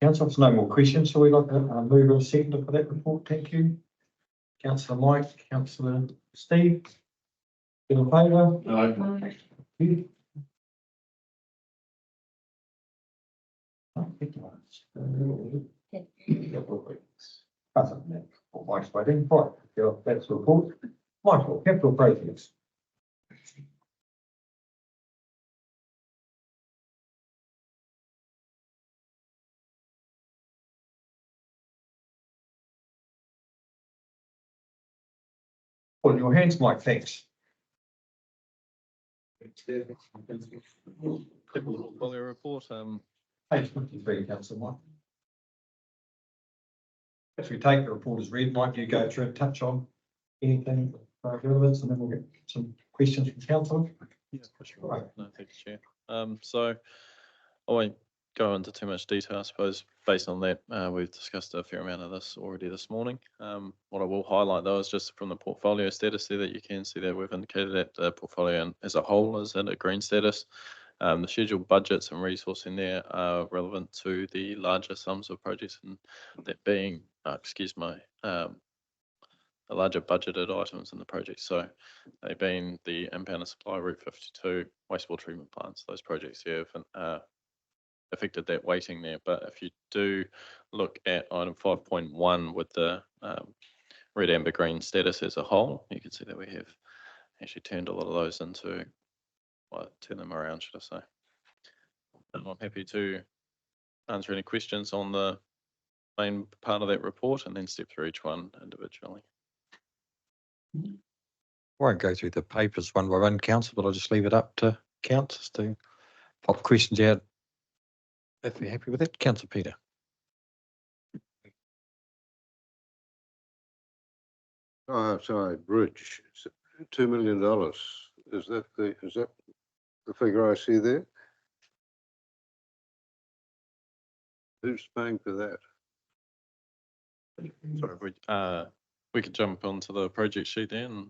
Speaker 1: Council, there's no more questions, so we'd like to move on second for that report. Thank you. Councillor Mike, councillor Steve. In favour?
Speaker 4: Aye.
Speaker 1: Thank you. Other than that, Mike's waiting. Right, that's the report. Michael, capital projects. On your hands, Mike, thanks.
Speaker 19: Portfolio report,
Speaker 1: Page 53, councillor Mike. If we take the report as read, Mike, you go through and touch on anything of relevance, and then we'll get some questions from council.
Speaker 19: yeah, for sure. Right. No, thank you, Chair. So I won't go into too much detail, I suppose. Based on that, we've discussed a fair amount of this already this morning. What I will highlight though is just from the portfolio status there that you can see that we've indicated that the portfolio as a whole is in a green status. The scheduled budgets and resourcing there are relevant to the larger sums of projects, and that being, the larger budgeted items in the project. So they being the impound and supply Route 52, wastewater treatment plants, those projects here have affected that weighting there. But if you do look at item 5.1 with the red, amber, green status as a whole, you can see that we have actually turned a lot of those into, well, turn them around, should I say. And I'm happy to answer any questions on the main part of that report and then step through each one individually.
Speaker 1: Won't go through the papers one by one, council, but I'll just leave it up to councillors to pop questions out if you're happy with it. Councillor Peter.
Speaker 4: Oh, sorry, bridge, $2 million. Is that the figure I see there? Who's paying for that?
Speaker 19: Sorry, we could jump onto the project sheet then.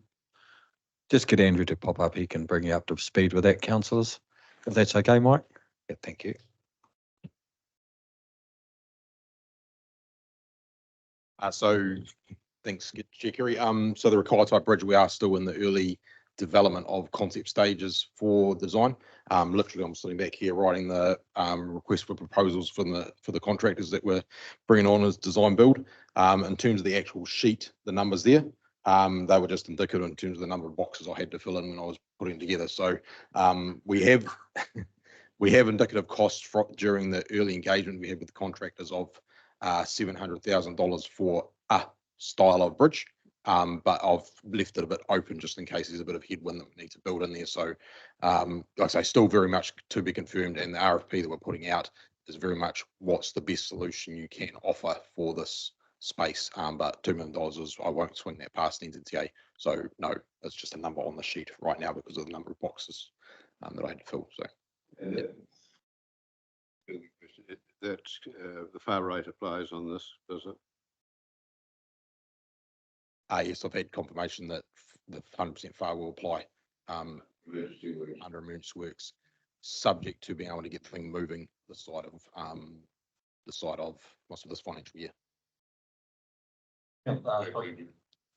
Speaker 1: Just get Andrew to pop up. He can bring you up to speed with that, councillors. If that's okay, Mike. Yeah, thank you.
Speaker 9: So thanks, Chair Kerry. So the Rekai type bridge, we are still in the early development of concept stages for design. Literally, I'm sitting back here writing the request for proposals for the contractors that we're bringing on as design build. In terms of the actual sheet, the numbers there, they were just indicative in terms of the number of boxes I had to fill in when I was putting together. So we have we have indicative costs during the early engagement we had with the contractors of $700,000 for a style of bridge. But I've left it a bit open just in case there's a bit of headwind that we need to build in there. So like I say, still very much to be confirmed, and the RFP that we're putting out is very much what's the best solution you can offer for this space. But $2 million is, I won't swing that past NZTA. So no, it's just a number on the sheet right now because of the number of boxes that I had to fill. So
Speaker 4: That's the far rate applies on this, does it?
Speaker 9: Yes, I've had confirmation that the 100% FAR will apply under emergency works, subject to being able to get the thing moving the side of most of this financial year.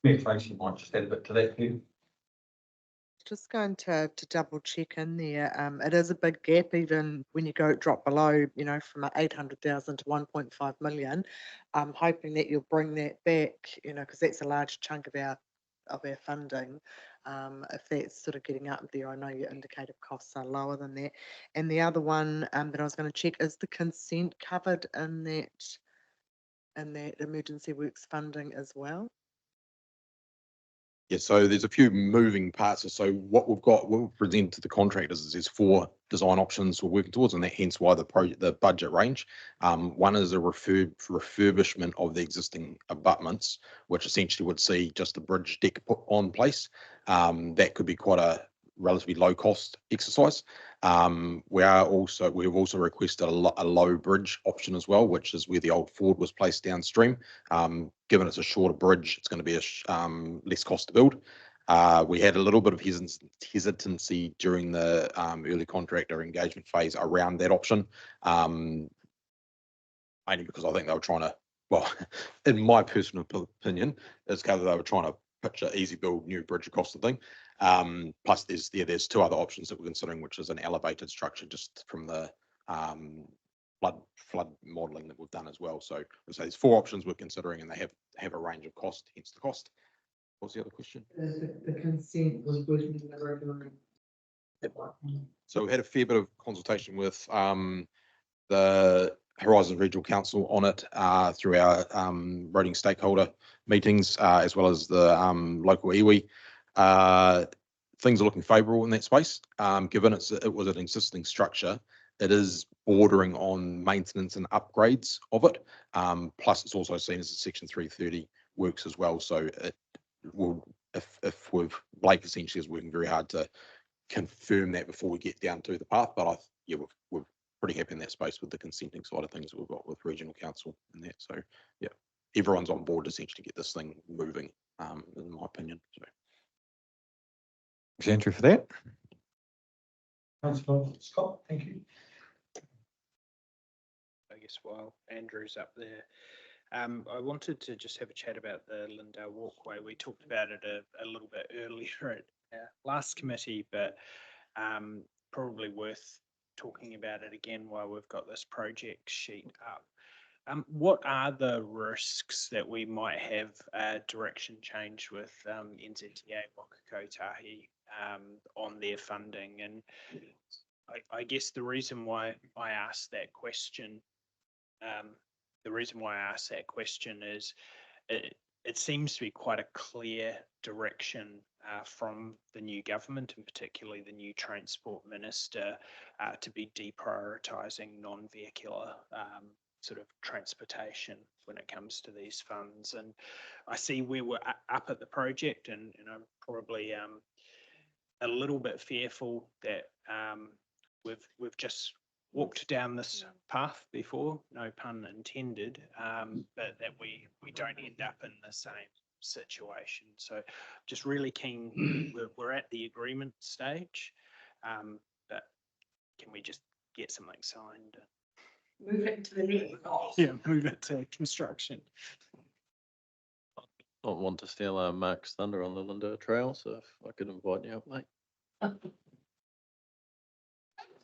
Speaker 1: Tracy might just add a bit to that too.
Speaker 2: Just going to double check in there. It is a big gap, even when you go drop below, you know, from 800,000 to 1.5 million. I'm hoping that you'll bring that back, you know, because that's a large chunk of our funding. If that's sort of getting up there, I know your indicative costs are lower than that. And the other one that I was going to check is the consent covered in that emergency works funding as well.
Speaker 9: Yeah, so there's a few moving parts. So what we've presented to the contractors is there's 4 design options we're working towards, and that hence why the budget range. One is a refurbishment of the existing abutments, which essentially would see just the bridge deck put on place. That could be quite a relatively low cost exercise. We've also requested a low bridge option as well, which is where the old Ford was placed downstream. Given it's a shorter bridge, it's going to be less cost to build. We had a little bit of hesitancy during the early contractor engagement phase around that option, mainly because I think they were trying to, well, in my personal opinion, it's kind of they were trying to pitch an easy build new bridge across the thing. Plus there's 2 other options that we're considering, which is an elevated structure just from the flood modelling that we've done as well. So there's 4 options we're considering, and they have a range of cost, hence the cost. What's the other question?
Speaker 2: The consent was working in the regular.
Speaker 9: So we had a fair bit of consultation with the Horizons Regional Council on it through our voting stakeholder meetings, as well as the local iwi. Things are looking favourable in that space. Given it was an existing structure, it is bordering on maintenance and upgrades of it. Plus, it's also seen as a Section 330 works as well. So it will, if Blake essentially is working very hard to confirm that before we get down to the path. But we're pretty happy in that space with the consenting side of things that we've got with regional council and that. So yeah, everyone's on board essentially to get this thing moving, in my opinion. So.
Speaker 1: Thanks, Andrew, for that.
Speaker 7: Councillor Scott, thank you.
Speaker 15: I guess while Andrew's up there, I wanted to just have a chat about the Lindale Walkway. We talked about it a little bit earlier at last committee, but probably worth talking about it again while we've got this project sheet up. What are the risks that we might have a direction change with NZTA Waka Kotahi on their funding? And I guess the reason why I asked that question, is it seems to be quite a clear direction from the new government, and particularly the new Transport Minister, to be deprioritising non-vehicular sort of transportation when it comes to these funds. And I see we were up at the project, and I'm probably a little bit fearful that we've just walked down this path before, no pun intended, but that we don't end up in the same situation. So just really keen, we're at the agreement stage, but can we just get something signed?
Speaker 8: Move it to the next.
Speaker 15: Yeah, move it to construction.
Speaker 19: Not want to steal Mark's thunder on the Linda Trail, so if I could invite you up, mate.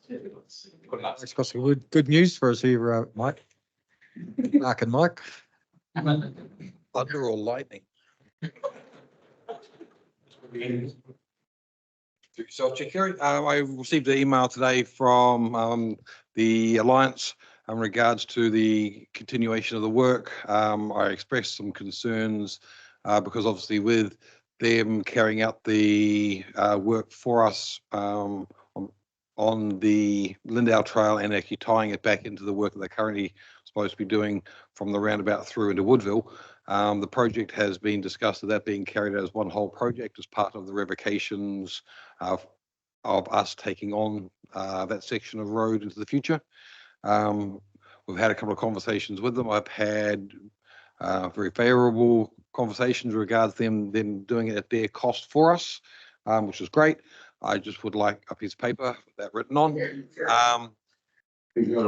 Speaker 1: It's got some good news for us here, Mike. Mark and Mike. Thunder or lightning?
Speaker 7: So, Chair Kerry, I received an email today from the Alliance in regards to the continuation of the work. I expressed some concerns because obviously with them carrying out the work for us on the Lindale Trail and actually tying it back into the work that they're currently supposed to be doing from the roundabout through into Woodville. The project has been discussed of that being carried out as one whole project as part of the revocations of us taking on that section of road into the future. We've had a couple of conversations with them. I've had very favourable conversations regards them doing it at their cost for us, which is great. I just would like a piece of paper with that written on.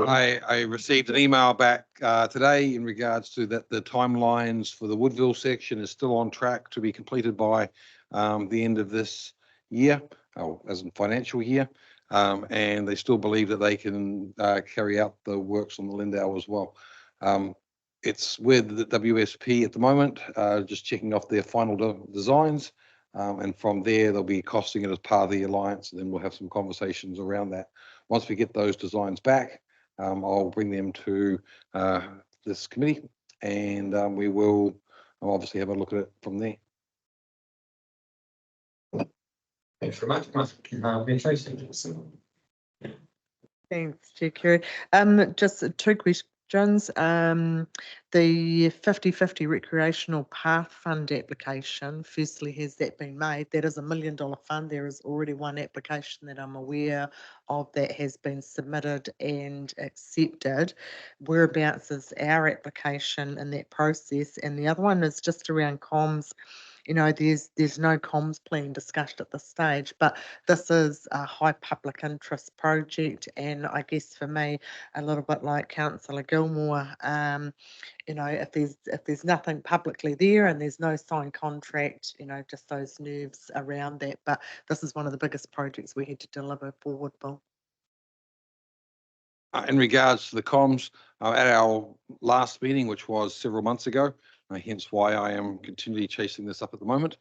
Speaker 7: I received an email back today in regards to that the timelines for the Woodville section is still on track to be completed by the end of this year, as in financial year. And they still believe that they can carry out the works on the Lindale as well. It's with the WSP at the moment, just checking off their final designs. And from there, they'll be costing it as part of the Alliance, and then we'll have some conversations around that. Once we get those designs back, I'll bring them to this committee, and we will obviously have a look at it from there.
Speaker 1: Thanks very much. Mayor Tracy.
Speaker 2: Thanks, Chair Kerry. Just two questions. The 50/50 recreational path fund application, firstly, has that been made? That is $1 million fund. There is already one application that I'm aware of that has been submitted and accepted. Whereabouts is our application in that process? And the other one is just around comms. You know, there's no comms plan discussed at this stage, but this is a high public interest project, and I guess for me, a little bit like Councillor Gilmore, you know, if there's nothing publicly there and there's no signed contract, you know, just those nerves around that. But this is one of the biggest projects we had to deliver forward, Bill.
Speaker 7: In regards to the comms, at our last meeting, which was several months ago, hence why I am continually chasing this up at the moment.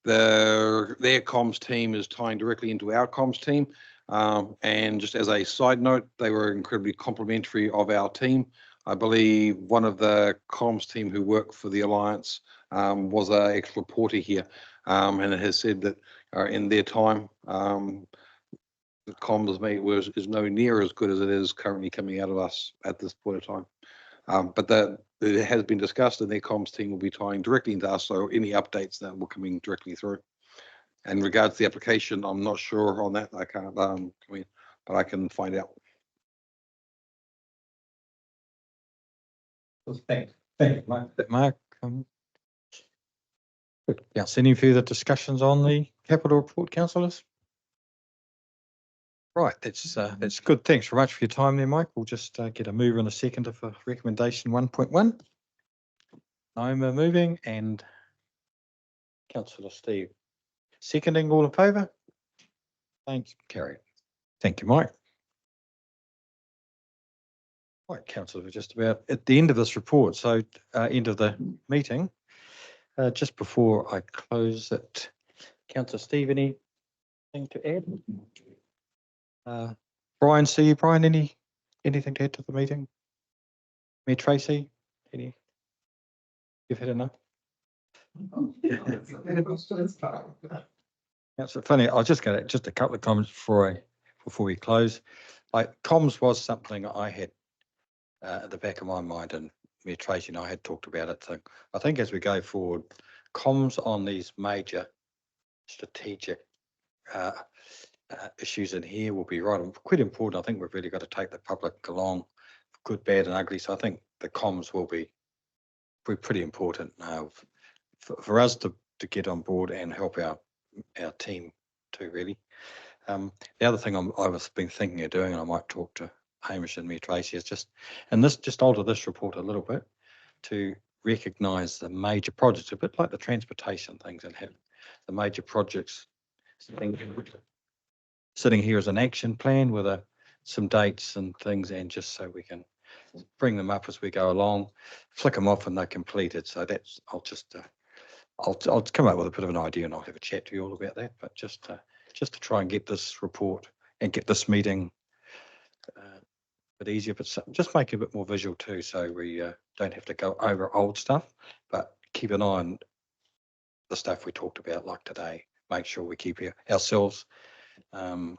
Speaker 7: Their comms team is tying directly into our comms team. And just as a side note, they were incredibly complimentary of our team. I believe one of the comms team who worked for the Alliance was an ex-reporter here, and it has said that in their time, the comms is no near as good as it is currently coming out of us at this point of time. But it has been discussed, and their comms team will be tying directly into us, so any updates that will coming directly through. In regards to the application, I'm not sure on that. I can't come in, but I can find out.
Speaker 1: Thank you, Mark. Yes, any further discussions on the capital report, councillors? Right, that's good. Thanks very much for your time there, Mike. We'll just get a mover and a seconder for recommendation 1.1. I'm moving, and Councillor Steve seconding. All in favour? Thanks, carried. Thank you, Mike. Right, councillor, we're just about at the end of this report, so end of the meeting. Just before I close it, Councillor Steve, anything to add? Brian, see you, Brian, anything to add to the meeting? Mayor Tracy, you've had enough? That's funny. I was just going to just a couple of comments before we close. Comms was something I had at the back of my mind, and Mayor Tracy and I had talked about it. So I think as we go forward, comms on these major strategic issues in here will be quite important. I think we've really got to take the public along, good, bad, and ugly. So I think the comms will be pretty important for us to get on board and help our team too, really. The other thing I was been thinking of doing, and I might talk to Hamish and Mayor Tracy, is just alter this report a little bit to recognise the major projects, a bit like the transportation things, and have the major projects sitting here as an action plan with some dates and things, and just so we can bring them up as we go along, flick them off when they're completed. So that's, I'll come up with a bit of an idea, and I'll have a chat to you all about that, but just to try and get this report and get this meeting a bit easier, but just make it a bit more visual too, so we don't have to go over old stuff, but keep an eye on the stuff we talked about like today. Make sure we keep ourselves on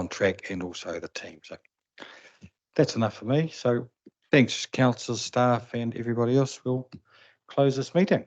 Speaker 1: track, and also the team. So that's enough for me. So thanks, councillors, staff, and everybody else. We'll close this meeting.